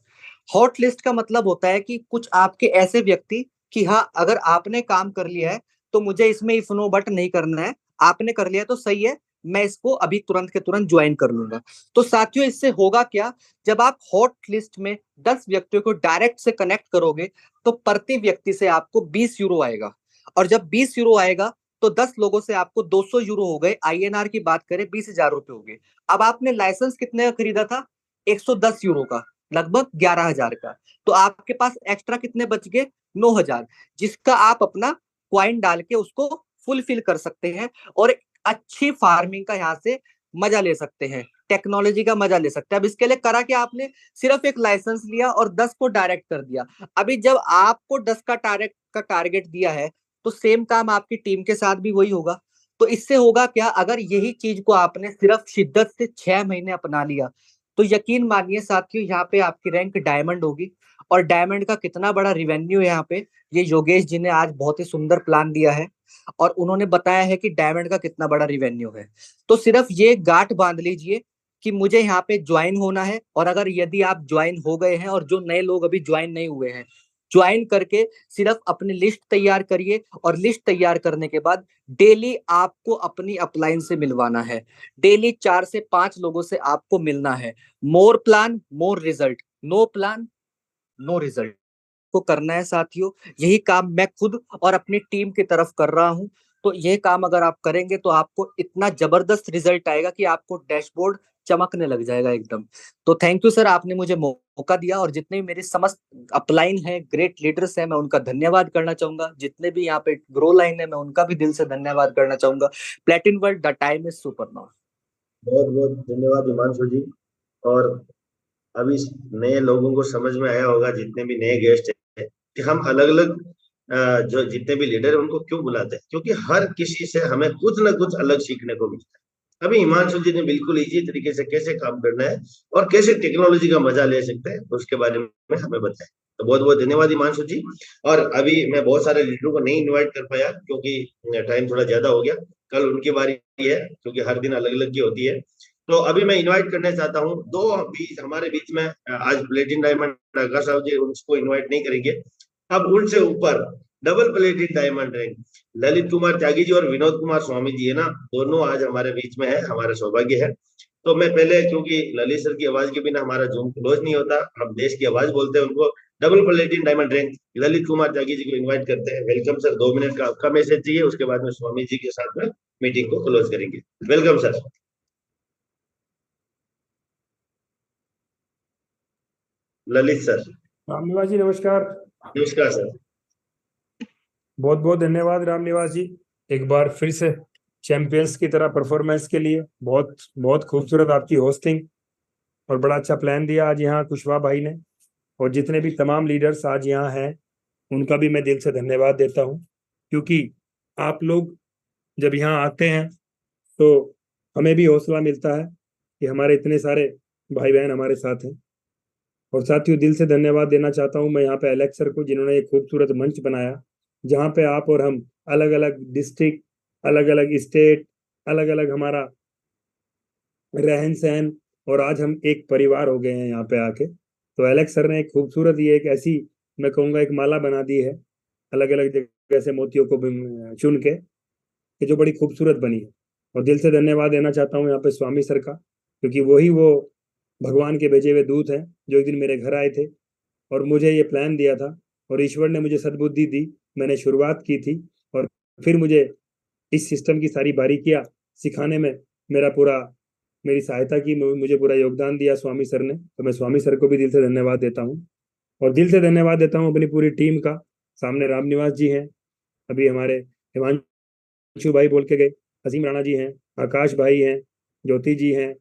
हॉट लिस्ट का मतलब होता है कि कुछ आपके ऐसे व्यक्ति कि हाँ अगर आपने काम कर लिया है तो मुझे इसमें इफ नो बट नहीं करना है, आपने कर लिया तो सही है, मैं इसको अभी तुरंत के तुरंत ज्वाइन कर लूंगा। तो साथियों इससे होगा क्या, जब आप हॉट लिस्ट में 10 व्यक्तियों को डायरेक्ट से कनेक्ट करोगे तो प्रति व्यक्ति से आपको 20 यूरो आएगा। और जब 20 यूरो आएगा तो 10 लोगों से आपको 200 यूरो हो गए। आईएनआर की बात करें 20,000 रुपए हो गए। अब आपने लाइसेंस कितने का खरीदा था, 110 यूरो का, लगभग 11,000 का। तो आपके पास एक्स्ट्रा कितने बच गए, 9,000, जिसका आप अपना क्वाइन डाल के उसको फुलफिल कर सकते हैं और एक अच्छी फार्मिंग का यहाँ से मजा ले सकते हैं, टेक्नोलॉजी का मजा ले सकते हैं। अब इसके लिए करा कि आपने सिर्फ एक लाइसेंस लिया और 10 को डायरेक्ट कर दिया। अभी जब आपको 10 का टारगेट दिया है तो सेम काम आपकी टीम के साथ भी वही होगा। तो इससे होगा क्या, अगर यही चीज को आपने सिर्फ शिद्दत से 6 महीने अपना लिया तो यकीन मानिए साथियों यहाँ पे आपकी रैंक डायमंड होगी। और डायमंड का कितना बड़ा रिवेन्यू है यहाँ पे, ये योगेश जी ने आज बहुत ही सुंदर प्लान दिया है और उन्होंने बताया है कि डायमंड का कितना बड़ा रिवेन्यू है। तो सिर्फ ये गांठ बांध लीजिए कि मुझे यहाँ पे ज्वाइन होना है। और अगर यदि आप ज्वाइन हो गए हैं और जो नए लोग अभी ज्वाइन नहीं हुए हैं, ज्वाइन करके सिर्फ अपनी लिस्ट तैयार करिए और लिस्ट तैयार करने के बाद डेली आपको अपनी अपलाइन से मिलवाना है। डेली 4 से 5 लोगों से आपको मिलना है। More plan more result, no plan no result को करना है साथियों। यही काम मैं खुद और अपनी टीम की तरफ कर रहा हूं। तो ये काम अगर आप करेंगे तो आपको इतना जबरदस्त रिजल्ट आएगा कि आपको डैशबोर्ड चमकने लग जाएगा एकदम। तो थैंक यू सर, आपने मुझे मौका दिया। और जितने भी मेरे समस्त अपलाइन है, ग्रेट लीडर्स है, मैं उनका धन्यवाद करना चाहूंगा। जितने भी यहाँ पे ग्रो लाइन है मैं उनका भी दिल से धन्यवाद करना चाहूंगा। Platin world, the time is super now. बहुत बहुत धन्यवाद हिमांशु जी। और अभी नए लोगों को समझ में आया होगा, जितने भी नए गेस्ट हैं, कि हम अलग अलग जो जितने भी लीडर हैं उनको क्यों बुलाते हैं, क्योंकि हर किसी से हमें कुछ ना कुछ अलग सीखने को मिलता है। अभी हिमांशु जी ने बिल्कुल इजी तरीके से कैसे काम करना है और कैसे टेक्नोलॉजी का मजा ले सकते हैं उसके बारे में हमें बताया। तो बहुत बहुत धन्यवाद हिमांशु जी। और अभी मैं बहुत सारे लीडरों को नहीं इनवाइट कर पाया क्योंकि टाइम थोड़ा ज्यादा हो गया। कल उनकी बारी है, क्योंकि हर दिन अलग अलग की होती है। तो अभी मैं इनवाइट करना चाहता हूँ दो बीच हमारे बीच में, आज प्लेटिन डायमंड आकाश राव जी, उसको इनवाइट नहीं करेंगे। अब उनसे ऊपर double प्लेटिन diamond rank. Lalit Kumar Tyagi ji और विनोद कुमार स्वामी जी है ना, दोनों आज हमारे बीच में है, हमारा सौभाग्य है। तो मैं पहले, क्योंकि ललित सर की आवाज के बिना हमारा जूम क्लोज नहीं होता, हम देश की आवाज बोलते हैं उनको, double प्लेटिन diamond rank Lalit Kumar Tyagi ji को इनवाइट करते हैं। वेलकम सर, 2 मिनट का आपका मैसेज चाहिए, उसके बाद में स्वामी जी के साथ में मीटिंग को क्लोज करेंगे। Welcome sir. Lalit sir. Ramniwas ji नमस्कार। नमस्कार सर। बहुत बहुत धन्यवाद रामनिवास जी, एक बार फिर से चैंपियंस की तरह परफॉर्मेंस के लिए। बहुत बहुत खूबसूरत आपकी होस्टिंग और बड़ा अच्छा प्लान दिया आज यहाँ कुशवाहा भाई ने, और जितने भी तमाम लीडर्स आज यहाँ हैं उनका भी मैं दिल से धन्यवाद देता हूँ, क्योंकि आप लोग जब यहाँ आते हैं तो हमें भी हौसला मिलता है कि हमारे इतने सारे भाई बहन हमारे साथ हैं। और साथियों, दिल से धन्यवाद देना चाहता हूँ मैं यहाँ पे एलेक्स सर को, जिन्होंने एक खूबसूरत मंच बनाया जहाँ पे आप और हम अलग अलग डिस्ट्रिक्ट, अलग अलग स्टेट, अलग अलग हमारा रहन सहन, और आज हम एक परिवार हो गए हैं यहाँ पे आके। तो एलेक्स सर ने एक खूबसूरत, ये एक ऐसी मैं कहूँगा एक माला बना दी है अलग अलग जगह से मोतियों को चुन के, कि जो बड़ी खूबसूरत बनी है। और दिल से धन्यवाद देना चाहता हूँ यहाँ पे स्वामी सर का, क्योंकि वही वो भगवान के भेजे हुए दूत हैं जो एक दिन मेरे घर आए थे और मुझे ये प्लान दिया था, और ईश्वर ने मुझे सद्बुद्धि दी, मैंने शुरुआत की थी, और फिर मुझे इस सिस्टम की सारी बारीकियां सिखाने में मेरी सहायता की, मुझे पूरा योगदान दिया स्वामी सर ने। तो मैं स्वामी सर को भी दिल से धन्यवाद देता हूँ, और दिल से धन्यवाद देता हूँ अपनी पूरी टीम का। सामने रामनिवास जी हैं, अभी हमारे हिमांशु भाई बोल के गए, असीम राणा जी हैं, आकाश भाई हैं, ज्योति जी हैं,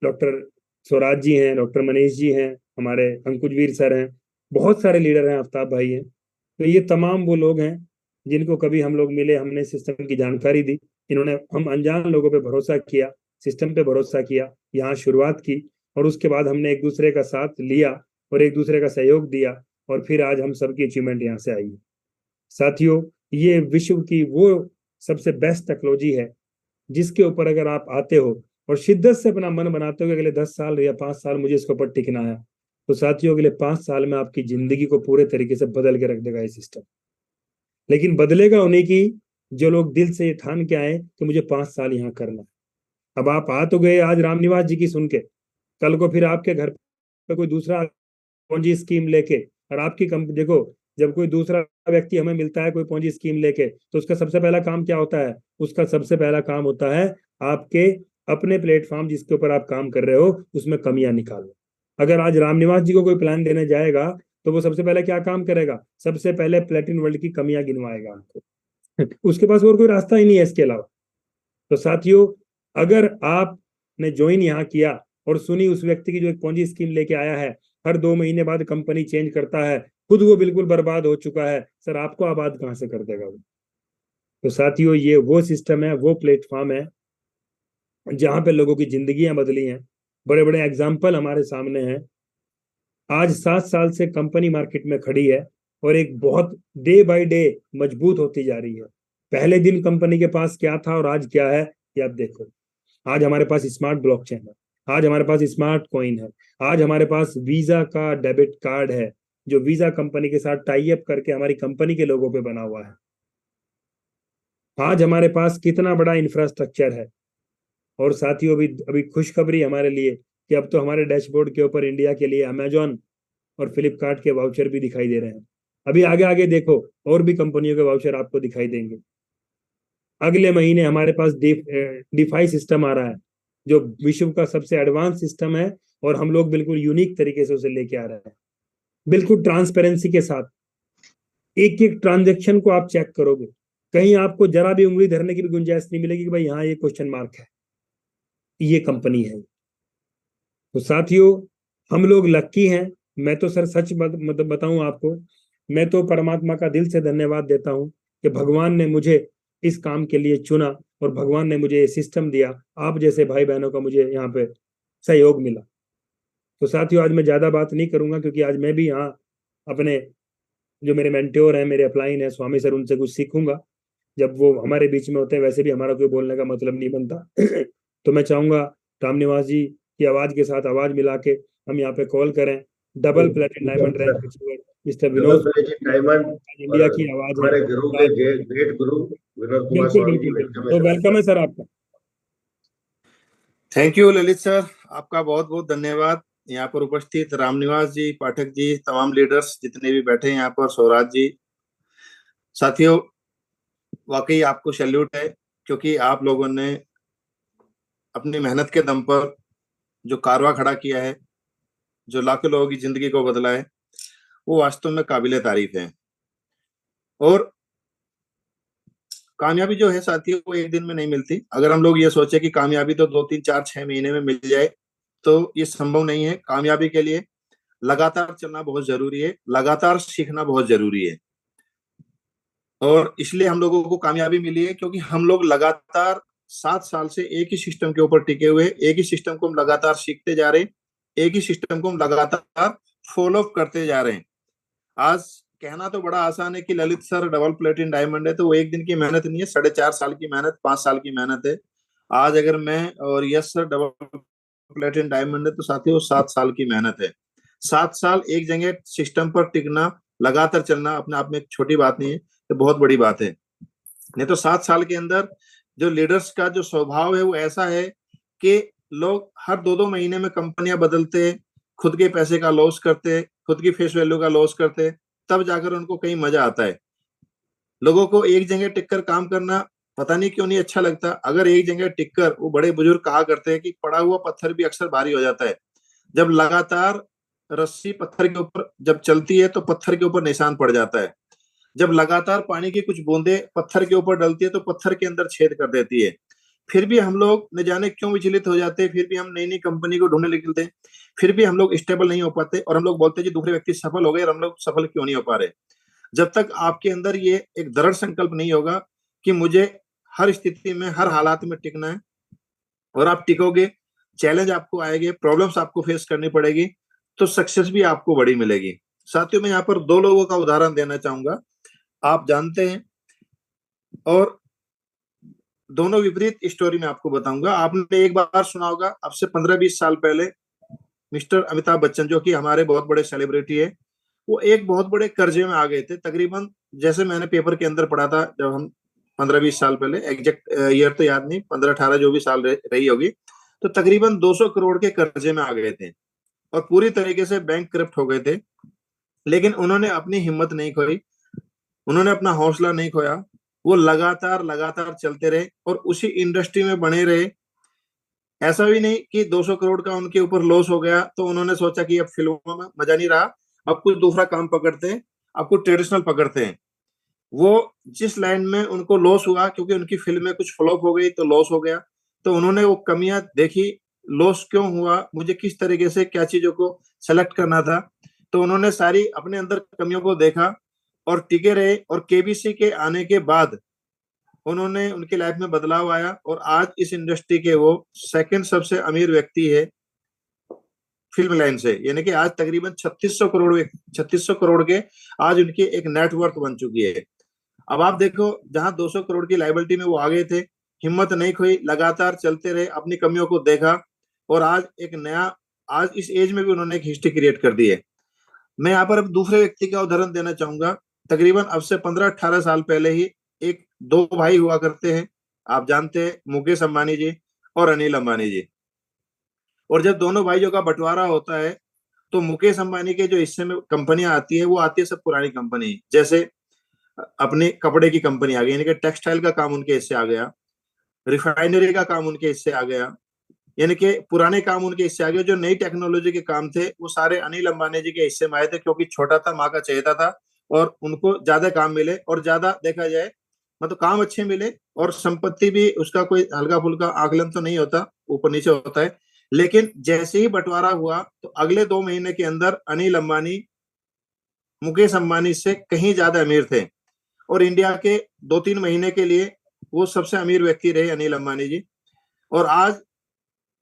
डॉक्टर स्वराज जी हैं, डॉक्टर मनीष जी हैं, हमारे अंकुशवीर सर हैं, बहुत सारे लीडर हैं, आफ्ताब भाई हैं। तो ये तमाम वो लोग हैं जिनको कभी हम लोग मिले, हमने सिस्टम की जानकारी दी, इन्होंने हम अनजान लोगों पे भरोसा किया, सिस्टम पे भरोसा किया, यहाँ शुरुआत की, और उसके बाद हमने एक दूसरे का साथ लिया और एक दूसरे का सहयोग दिया, और फिर आज हम सबकी अचीवमेंट यहाँ से आई है। साथियों, ये विश्व की वो सबसे बेस्ट टेक्नोलॉजी है जिसके ऊपर अगर आप आते हो और शिद्दत से अपना मन बनाते हो कि अगले 10 साल या 5 साल मुझे इसके ऊपर टिकना है, तो साथियों अगले 5 साल में आपकी जिंदगी को पूरे तरीके से बदल के रख देगा ये सिस्टम। लेकिन बदलेगा उन्हीं की जो लोग दिल से ये ठान के आए कि मुझे 5 साल यहाँ करना है। अब आप आ तो गए आज रामनिवास जी की सुन के, कल को फिर आपके घर पे कोई दूसरा पॉन्जी स्कीम लेके, और आपकी कंपनी देखो, जब कोई दूसरा व्यक्ति हमें मिलता है कोई पॉन्जी स्कीम लेके, तो उसका सबसे पहला काम क्या होता है? उसका सबसे पहला काम होता है आपके अपने प्लेटफॉर्म जिसके ऊपर आप काम कर रहे हो उसमें कमियां निकालना। अगर आज रामनिवास जी को कोई प्लान देने जाएगा तो वो सबसे पहले क्या काम करेगा? सबसे पहले प्लेटिन वर्ल्ड की कमियां गिनवाएगा आपको उसके पास और कोई रास्ता ही नहीं है इसके अलावा। तो साथियों, अगर आपने ज्वाइन यहाँ किया और सुनी उस व्यक्ति की जो एक पॉन्जी स्कीम लेके आया है, हर 2 महीने बाद कंपनी चेंज करता है, खुद वो बिल्कुल बर्बाद हो चुका है, सर आपको आबाद कहां से कर देगा वो? तो साथियों, ये वो सिस्टम है, वो प्लेटफॉर्म है जहां पे लोगों की जिंदगियां बदली हैं। बड़े बड़े एग्जाम्पल हमारे सामने हैं। आज 7 साल से कंपनी मार्केट में खड़ी है और एक बहुत डे बाय डे मजबूत होती जा रही है। पहले दिन कंपनी के पास क्या था और आज क्या है, ये आप देखो। आज हमारे पास स्मार्ट ब्लॉकचेन है, आज हमारे पास स्मार्ट कॉइन है, आज हमारे पास वीजा का डेबिट कार्ड है जो वीजा कंपनी के साथ टाई अप करके हमारी कंपनी के लोगों पे बना हुआ है। आज हमारे पास कितना बड़ा इंफ्रास्ट्रक्चर है। और साथियों, अभी खुशखबरी हमारे लिए कि अब तो हमारे डैशबोर्ड के ऊपर इंडिया के लिए अमेजॉन और फ्लिपकार्ट के वाउचर भी दिखाई दे रहे हैं। अभी आगे आगे देखो और भी कंपनियों के वाउचर आपको दिखाई देंगे। अगले महीने हमारे पास डिफाई सिस्टम आ रहा है जो विश्व का सबसे एडवांस सिस्टम है, और हम लोग बिल्कुल यूनिक तरीके से उसे लेके आ रहे हैं, बिल्कुल ट्रांसपेरेंसी के साथ। एक एक ट्रांजेक्शन को आप चेक करोगे, कहीं आपको जरा भी उंगली धरने की भी गुंजाइश नहीं मिलेगी कि भाई यहाँ ये क्वेश्चन मार्क है, ये कंपनी है। तो साथियों, हम लोग लक्की हैं। मैं तो सर सच बताऊं आपको, मैं तो परमात्मा का दिल से धन्यवाद देता हूं कि भगवान ने मुझे इस काम के लिए चुना और भगवान ने मुझे ये सिस्टम दिया। आप जैसे भाई बहनों का मुझे यहाँ पे सहयोग मिला। तो साथियों, आज मैं ज्यादा बात नहीं करूंगा क्योंकि आज मैं भी यहाँ अपने जो मेरे मेंटोर हैं, मेरे अपलाइन है स्वामी सर, उनसे कुछ सीखूंगा। जब वो हमारे बीच में होते हैं वैसे भी हमारा कोई बोलने का मतलब नहीं बनता तो मैं चाहूंगा रामनिवास जी की आवाज के साथ आवाज मिला के हम यहाँ पे कॉल करें double platinum diamond rank mister Vinod diamond India की आवाज है। हमारे गुरु के ग्रेट गुरु विनोद कुमार बिल्कुल स्वामी जी, बिल्कुल, तो वेलकम है सर आपका। थैंक यू ललित सर, आपका बहुत बहुत धन्यवाद। यहाँ पर उपस्थित रामनिवास जी, पाठक जी, तमाम लीडर्स जितने भी बैठे हैं यहाँ पर, स्वराज जी, साथियों, वाकई आपको सैल्यूट है, क्योंकि आप लोगों ने अपनी मेहनत के दम पर जो कारवां खड़ा किया है, जो लाखों लोगों की जिंदगी को बदला है, वो वास्तव में काबिले तारीफ है। और कामयाबी जो है साथियों, वो एक दिन में नहीं मिलती। अगर हम लोग ये सोचे कि कामयाबी तो 2 3 4 6 महीने में मिल जाए, तो ये संभव नहीं है। कामयाबी के लिए लगातार चलना बहुत जरूरी है, लगातार सीखना बहुत जरूरी है। और इसलिए हम लोगों को कामयाबी मिली है क्योंकि हम लोग लगातार 7 साल से एक ही सिस्टम के ऊपर टिके हुए, एक ही सिस्टम को हम लगातार सीखते जा रहे हैं, एक ही सिस्टम को हम लगातार फॉलो करते जा रहे हैं। आज कहना तो बड़ा आसान है कि ललित सर डबल प्लेटिन डायमंड है, तो वो एक दिन की मेहनत नहीं है, 4.5 साल की मेहनत, 5 साल की मेहनत है। आज अगर मैं और यस सर डबल प्लेटिन डायमंड है, तो साथियों 7 साल की मेहनत है। 7 साल एक जगह सिस्टम पर टिकना, लगातार चलना अपने आप में एक छोटी बात नहीं है, तो बहुत बड़ी बात है। नहीं तो 7 साल के अंदर जो लीडर्स का जो स्वभाव है वो ऐसा है कि लोग हर 2-2 महीने में कंपनियां बदलते, खुद के पैसे का लॉस करते, खुद की फेस वैल्यू का लॉस करते, तब जाकर उनको कहीं मजा आता है। लोगों को एक जगह टिककर काम करना पता नहीं क्यों नहीं अच्छा लगता। अगर एक जगह टिककर, वो बड़े बुजुर्ग कहा करते हैं कि पड़ा हुआ पत्थर भी अक्सर भारी हो जाता है। जब लगातार रस्सी पत्थर के ऊपर जब चलती है, तो पत्थर के ऊपर निशान पड़ जाता है। जब लगातार पानी की कुछ बूंदे पत्थर के ऊपर डलती है, तो पत्थर के अंदर छेद कर देती है। फिर भी हम लोग न जाने क्यों विचलित हो जाते हैं, फिर भी हम नई नई कंपनी को ढूंढने निकलते हैं, फिर भी हम लोग स्टेबल नहीं हो पाते, और हम लोग बोलते हैं जी दूसरे व्यक्ति सफल हो गए और हम लोग सफल क्यों नहीं हो पा रहे। जब तक आपके अंदर ये एक दृढ़ संकल्प नहीं होगा कि मुझे हर स्थिति में, हर हालात में टिकना है, और आप टिकोगे, चैलेंज आपको आएंगे, प्रॉब्लम्स आपको फेस करनी पड़ेगी, तो सक्सेस भी आपको बड़ी मिलेगी। साथियों, मैं यहाँ पर 2 लोगों का उदाहरण देना चाहूंगा, आप जानते हैं, और दोनों विपरीत स्टोरी में आपको बताऊंगा। आपने एक बार सुना होगा, अब से 15-20 साल पहले मिस्टर अमिताभ बच्चन, जो कि हमारे बहुत बड़े सेलिब्रिटी है, वो एक बहुत बड़े कर्जे में आ गए थे। तकरीबन, जैसे मैंने पेपर के अंदर पढ़ा था, जब हम 15-20 साल पहले, एग्जैक्ट ईयर तो याद नहीं, 15-18 जो भी साल रही होगी, तो तकरीबन 200 करोड़ के कर्जे में आ गए थे और पूरी तरीके से बैंक करप्ट हो गए थे। लेकिन उन्होंने अपनी हिम्मत नहीं खोई, उन्होंने अपना हौसला नहीं खोया, वो लगातार लगातार चलते रहे और उसी इंडस्ट्री में बने रहे। ऐसा भी नहीं कि 200 करोड़ का उनके ऊपर लॉस हो गया तो उन्होंने सोचा कि अब फिल्मों में मजा नहीं रहा, अब कुछ दूसरा काम पकड़ते हैं, अब कुछ ट्रेडिशनल पकड़ते हैं। वो जिस लाइन में उनको लॉस हुआ, क्योंकि उनकी फिल्म में कुछ फ्लॉप हो गई तो लॉस हो गया, तो उन्होंने वो कमियां देखी, लॉस क्यों हुआ, मुझे किस तरीके से क्या चीजों को सेलेक्ट करना था, तो उन्होंने सारी अपने अंदर कमियों को देखा और टिके रहे। और केबीसी के आने के बाद उन्होंने, उनकी लाइफ में बदलाव आया और आज इस इंडस्ट्री के वो सेकंड सबसे अमीर व्यक्ति है फिल्म लाइन से। यानी कि आज तकरीबन 3600 करोड़ के आज उनकी एक नेटवर्थ बन चुकी है। अब आप देखो, जहां 200 करोड़ की लायबिलिटी में वो आ गए थे, हिम्मत नहीं खोई, लगातार चलते रहे, अपनी कमियों को देखा, और आज एक नया, आज इस एज में भी उन्होंने एक हिस्ट्री क्रिएट कर दी है। मैं यहाँ पर अब दूसरे व्यक्ति का उदाहरण देना चाहूंगा। तकरीबन अब से 15-18 साल पहले ही एक 2 भाई हुआ करते हैं, आप जानते हैं, मुकेश अंबानी जी और अनिल अंबानी जी। और जब दोनों भाइयों का बंटवारा होता है, तो मुकेश अंबानी के जो हिस्से में कंपनियां आती है, वो आती है सब पुरानी कंपनी, जैसे अपने कपड़े की कंपनी आ गई, यानी कि टेक्सटाइल का काम उनके हिस्से आ गया, रिफाइनरी का काम उनके हिस्से आ गया, यानी कि पुराने काम उनके हिस्से आ गए। जो नई टेक्नोलॉजी के काम थे, वो सारे अनिल अंबानी जी के हिस्से में आए थे, क्योंकि छोटा था, माँ का चहेता था, और उनको ज्यादा काम मिले, और ज्यादा देखा जाए मतलब काम अच्छे मिले, और संपत्ति भी उसका कोई हल्का फुल्का आकलन तो नहीं होता, ऊपर नीचे होता है। लेकिन जैसे ही बंटवारा हुआ, तो अगले 2 महीने के अंदर अनिल अंबानी मुकेश अंबानी से कहीं ज्यादा अमीर थे, और इंडिया के 2-3 महीने के लिए वो सबसे अमीर व्यक्ति रहे अनिल अंबानी जी। और आज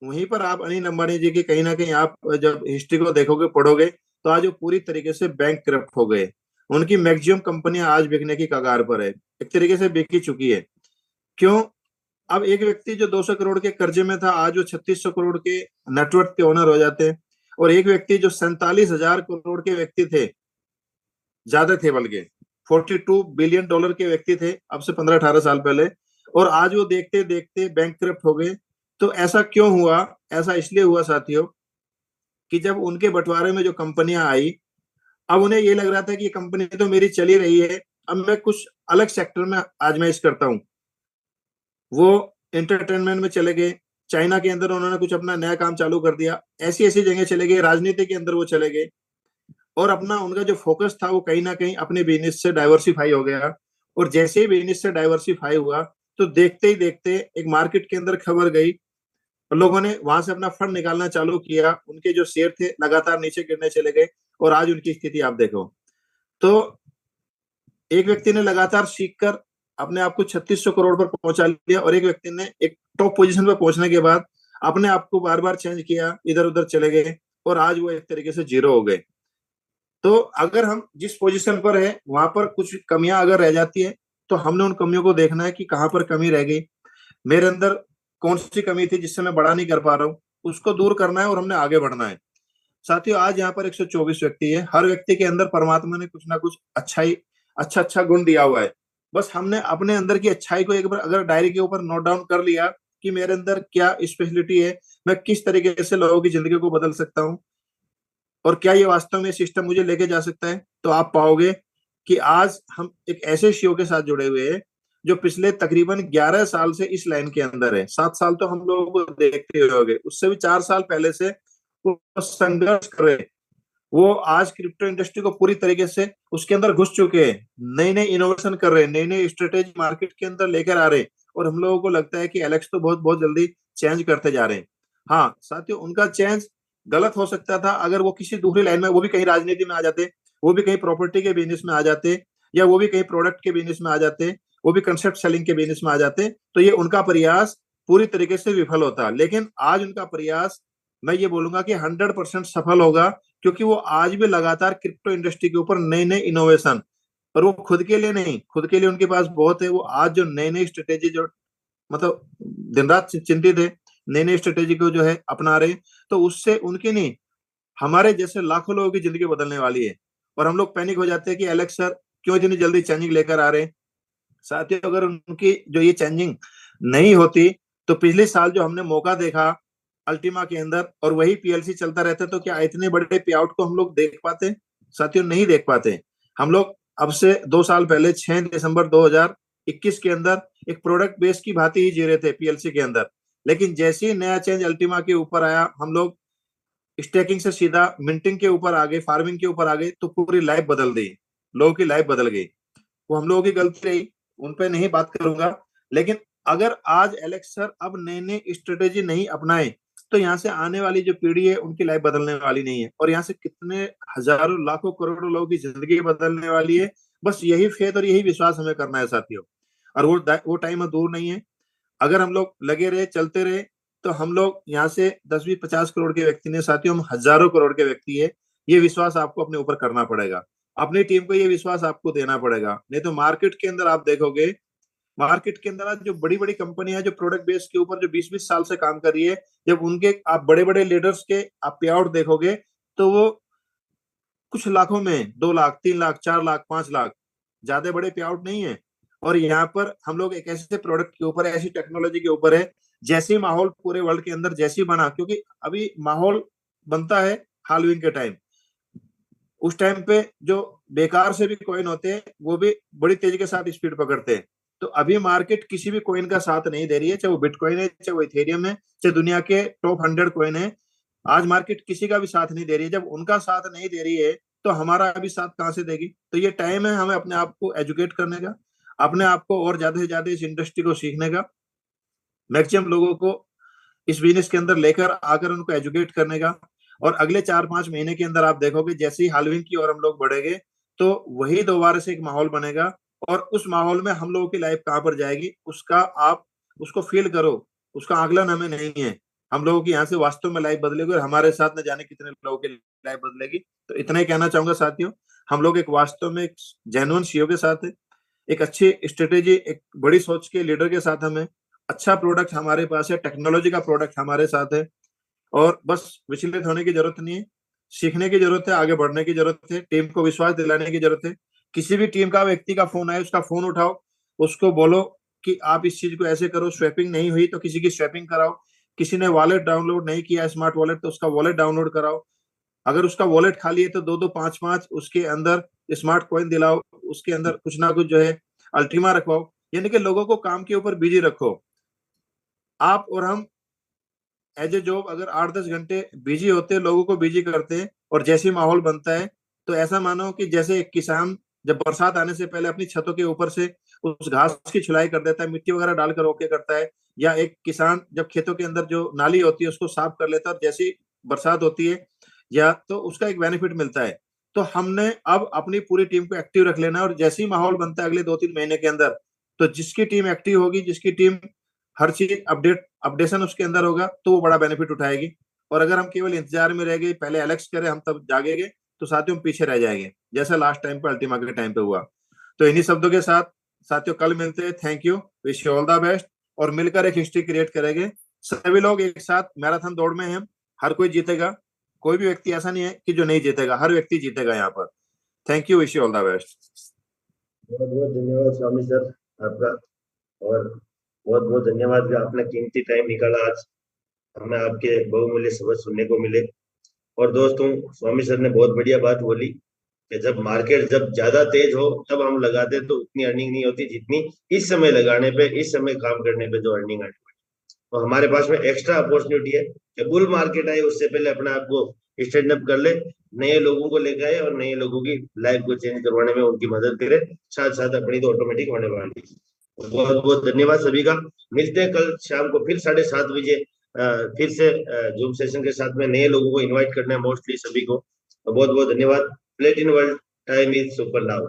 वहीं पर आप अनिल अंबानी जी की कहीं ना कहीं आप जब हिस्ट्री को देखोगे, पढ़ोगे, तो आज वो पूरी तरीके से बैंक करप्ट हो गए। उनकी मैक्सिमम कंपनियां आज बिकने की कगार पर है, एक तरीके से बिक ही चुकी है। क्यों? अब एक व्यक्ति जो 200 करोड़ के कर्जे में था, आज वो 3600 करोड़ के नेटवर्थ के ओनर हो जाते हैं, और एक व्यक्ति जो 47,000 करोड़ के व्यक्ति थे, ज्यादा थे, बल्कि $42 बिलियन के व्यक्ति थे अब से 15-18 साल पहले, और आज वो देखते देखते बैंकक्रप्ट हो गए। तो ऐसा क्यों हुआ? ऐसा इसलिए हुआ साथियों कि जब उनके बंटवारे में जो कंपनियां आई, अब उन्हें ये लग रहा था कि ये कंपनी तो मेरी चली रही है, अब मैं कुछ अलग सेक्टर में आजमाइश करता हूँ। वो एंटरटेनमेंट में चले गए, चाइना के अंदर उन्होंने कुछ अपना नया काम चालू कर दिया, ऐसी ऐसी जगह चले गए, राजनीति के अंदर वो चले गए, और अपना उनका जो फोकस था वो कहीं ना कहीं अपने बिजनेस से डाइवर्सिफाई हो गया। और जैसे ही बिजनेस से डाइवर्सिफाई हुआ तो देखते ही देखते एक मार्केट के अंदर खबर गई, और लोगों ने वहां से अपना फंड निकालना चालू किया, उनके जो शेयर थे लगातार नीचे गिरने चले गए, और आज उनकी स्थिति आप देखो। तो एक व्यक्ति ने लगातार सीखकर अपने आप को 3600 करोड़ पर पहुंचा लिया, और एक व्यक्ति ने एक टॉप पोजीशन पर पहुंचने के बाद अपने आप को बार बार चेंज किया, इधर उधर चले गए, और आज वो एक तरीके से जीरो हो गए। तो अगर हम जिस पोजीशन पर है वहां पर कुछ कमियां अगर रह जाती है तो हमने उन कमियों को देखना है कि कहां पर कमी रह गई, मेरे अंदर कौन सी कमी थी जिससे मैं बड़ा नहीं कर पा रहा हूँ, उसको दूर करना है और हमने आगे बढ़ना है। साथियों, आज यहाँ पर 124 व्यक्ति है, हर व्यक्ति के अंदर परमात्मा ने कुछ ना कुछ अच्छा गुण दिया हुआ है। बस हमने अपने अंदर की अच्छाई को एक बार अगर डायरी के ऊपर नोट डाउन कर लिया कि मेरे अंदर क्या स्पेशलिटी है, मैं किस तरीके से लोगों की जिंदगी को बदल सकता हूँ, और क्या ये वास्तव में सिस्टम मुझे लेके जा सकता है, तो आप पाओगे कि आज हम एक ऐसे शिव के साथ जुड़े हुए हैं जो पिछले तकरीबन 11 साल से इस लाइन के अंदर है। 7 साल तो हम लोगों को देखते हुए हो गए, उससे भी 4 साल पहले से वो संघर्ष कर रहे, वो आज क्रिप्टो इंडस्ट्री को पूरी तरीके से उसके अंदर घुस चुके हैं, नई नई इनोवेशन कर रहे हैं, नई नई स्ट्रेटेजी मार्केट के अंदर लेकर आ रहे हैं, और हम लोगों को लगता है कि एलेक्स तो बहुत बहुत जल्दी चेंज करते जा रहे हैं। हाँ साथियों, उनका चेंज गलत हो सकता था अगर वो किसी दूसरी लाइन में, वो भी कहीं राजनीति में आ जाते, वो भी कहीं प्रॉपर्टी के बिजनेस में आ जाते, या वो भी कहीं प्रोडक्ट के बिजनेस में आ जाते, वो भी कंसेप्ट सेलिंग के बिजनेस में आ जाते, तो ये उनका प्रयास पूरी तरीके से विफल होता। लेकिन आज उनका प्रयास, मैं ये बोलूंगा कि 100% सफल होगा, क्योंकि वो आज भी लगातार क्रिप्टो इंडस्ट्री के ऊपर नए नए इनोवेशन, और वो खुद के लिए नहीं, खुद के लिए उनके पास बहुत है, वो आज जो नई नई स्ट्रेटेजी जो मतलब दिन रात चिंतित है, नई नई स्ट्रेटेजी को जो है अपना रहे, तो उससे उनकी नहीं, हमारे जैसे लाखों लोगों की जिंदगी बदलने वाली है। और हम लोग पैनिक हो जाते हैं कि एलेक्स सर क्यों इतनी जल्दी चेंजिंग लेकर आ रहे हैं। साथियों, अगर उनकी जो ये चेंजिंग नहीं होती तो पिछले साल जो हमने मौका देखा अल्टीमा के अंदर, और वही पीएलसी चलता रहता, तो क्या इतने बड़े पे आउट को हम लोग देख पाते? साथियों, नहीं देख पाते। हम लोग अब से 2 साल पहले 6 दिसंबर 2021 के अंदर एक प्रोडक्ट बेस की भांति ही जी रहे थे पीएलसी के अंदर, लेकिन जैसे ही नया चेंज अल्टीमा के ऊपर आया, हम लोग स्टेकिंग से सीधा मिंटिंग के ऊपर आ गए, फार्मिंग के ऊपर आ गए, तो पूरी लाइफ बदल गई, लोगों की लाइफ बदल गई। वो हम लोगों की गलती रही, उन पे नहीं बात करूंगा, लेकिन अगर आज एलेक्स सर अब नई नई स्ट्रेटेजी नहीं अपनाए तो यहाँ से आने वाली जो पीढ़ी है उनकी लाइफ बदलने वाली नहीं है, और यहाँ से कितने हजारों लाखों करोड़ों लोगों की जिंदगी बदलने वाली है। बस यही फेथ और यही विश्वास हमें करना है साथियों, और वो टाइम दूर नहीं है। अगर हम लोग लगे रहे, चलते रहे, तो हम लोग यहाँ से 10-20-50 करोड़ के व्यक्ति ने, साथियों हम हजारों करोड़ के व्यक्ति है। ये विश्वास आपको अपने ऊपर करना पड़ेगा, अपनी टीम को ये विश्वास आपको देना पड़ेगा, नहीं तो मार्केट के अंदर आप देखोगे, मार्केट के अंदर आज जो बड़ी बड़ी कंपनियां जो प्रोडक्ट बेस के ऊपर जो 20-20 साल से काम कर रही है, जब उनके आप बड़े बड़े लीडर्स के आप पे आउट देखोगे तो वो कुछ लाखों में 2 लाख, 3 लाख, 4 लाख, 5 लाख, ज्यादा बड़े पे आउट नहीं है। और यहाँ पर हम लोग एक ऐसे प्रोडक्ट के ऊपर, ऐसी टेक्नोलॉजी के ऊपर है, जैसे माहौल पूरे वर्ल्ड के अंदर जैसी बना, क्योंकि अभी माहौल बनता है हालवीन के टाइम, उस टाइम पे जो बेकार से भी कॉइन होते हैं वो भी बड़ी तेजी के साथ स्पीड पकड़ते हैं। तो अभी मार्केट किसी भी कॉइन का साथ नहीं दे रही है, चाहे वो बिटकॉइन है, चाहे वो इथेरियम है, चाहे दुनिया के टॉप 100 कॉइन है, आज मार्केट किसी का भी साथ नहीं दे रही है। जब उनका साथ नहीं दे रही है तो हमारा अभी साथ कहाँ से देगी? तो ये टाइम है हमें अपने आप को एजुकेट करने का, अपने आप को और ज्यादा से ज्यादा इस इंडस्ट्री को सीखने का, मैक्सिमम लोगों को इस बिजनेस के अंदर लेकर आकर उनको एजुकेट करने का। और अगले 4-5 महीने के अंदर आप देखोगे जैसे ही हालविंग की और हम लोग बढ़ेंगे तो वही दोबारा से एक माहौल बनेगा, और उस माहौल में हम लोगों की लाइफ कहाँ पर जाएगी उसका आप उसको फील करो, उसका आकलन हमें नहीं है। हम लोगों की यहाँ से वास्तव में लाइफ बदलेगी, और हमारे साथ न जाने कितने लोगों की लाइफ बदलेगी। तो इतना ही कहना चाहूंगा साथियों, हम लोग एक वास्तव में एक जेन्युइन सीईओ के साथ है, एक अच्छी स्ट्रेटेजी, एक बड़ी सोच के लीडर के साथ हमें, अच्छा प्रोडक्ट हमारे पास है, टेक्नोलॉजी का प्रोडक्ट हमारे साथ है, और बस विचलित होने की जरूरत नहीं है। सीखने की जरूरत है, आगे बढ़ने की जरूरत है, टीम को विश्वास दिलाने की जरूरत है। किसी भी टीम का व्यक्ति का फोन आए, उसका फोन उठाओ, उसको बोलो कि आप इस चीज को ऐसे करो, स्वैपिंग नहीं हुई तो किसी की स्वैपिंग कराओ, किसी ने वॉलेट डाउनलोड नहीं किया स्मार्ट वॉलेट तो उसका वॉलेट डाउनलोड कराओ, अगर उसका वॉलेट खाली है तो 2-2 5-5 उसके अंदर स्मार्ट कॉइन दिलाओ, उसके अंदर कुछ ना कुछ जो है अल्टीमा रखवाओ, यानी कि लोगों को काम के ऊपर बिजी रखो। आप और हम एज ए जॉब अगर 8-10 घंटे बिजी होते, लोगों को बिजी करते और जैसे माहौल बनता है, तो ऐसा मानो कि जैसे एक किसान जब बरसात आने से पहले अपनी छतों के ऊपर से उस घास की छुलाई कर देता है, मिट्टी वगैरह डालकर ओके करता है, या एक किसान जब खेतों के अंदर जो नाली होती है उसको साफ कर लेता है, और जैसी बरसात होती है या तो उसका एक बेनिफिट मिलता है। तो हमने अब अपनी पूरी टीम को एक्टिव रख लेना है, और जैसे ही माहौल बनता है अगले 2-3 महीने के अंदर, तो जिसकी टीम एक्टिव होगी, जिसकी टीम हर चीज अपडेशन उसके अंदर होगा, तो वो बड़ा बेनिफिट उठाएगी। और अगर हम केवल इंतजार में रह गए, पहले एलेक्स करे हम तब जागेंगे, तो साथियों हम पीछे रह जाएंगे, जैसा लास्ट टाइम पे अल्टीमा के टाइम पे हुआ। तो इन्हीं शब्दों के साथ साथियों कल मिलते हैं। Thank you, wish you all the best, और मिलकर एक हिस्ट्री क्रिएट करेंगे। सभी लोग एक साथ मैराथन दौड़ में हैं, हर कोई जीतेगा, कोई भी व्यक्ति ऐसा नहीं है कि जो नहीं जीतेगा, हर व्यक्ति जीतेगा यहाँ पर। Thank you, wish you all the best. बहुत बहुत धन्यवाद स्वामी सर आपका, और बहुत बहुत धन्यवाद कि आपने कीमती टाइम निकाला, आज हमें आपके बहुमूल्य शब्द सुनने को मिले। और दोस्तों, स्वामी सर ने बहुत बढ़िया बात बोली कि जब मार्केट जब ज्यादा तेज हो तब हम लगाते तो उतनी अर्निंग नहीं होती जितनी इस समय लगाने पे, इस समय काम करने पे जो अर्निंग आती है। तो हमारे पास में एक्स्ट्रा अपॉर्चुनिटी है कि बुल मार्केट आए उससे पहले अपने आप को स्टैंड अप कर ले, नए लोगों को लेकर आए और नए लोगों की लाइफ को चेंज करवाने में उनकी मदद करे, साथ साथ अपनी तो ऑटोमेटिक होने वाली है। बहुत बहुत धन्यवाद सभी का। मिलते हैं कल शाम को फिर 7:30 बजे फिर से जूम सेशन के साथ में। नए लोगों को इनवाइट करना है मोस्टली सभी को। तो बहुत बहुत धन्यवाद। Platin world time is super now.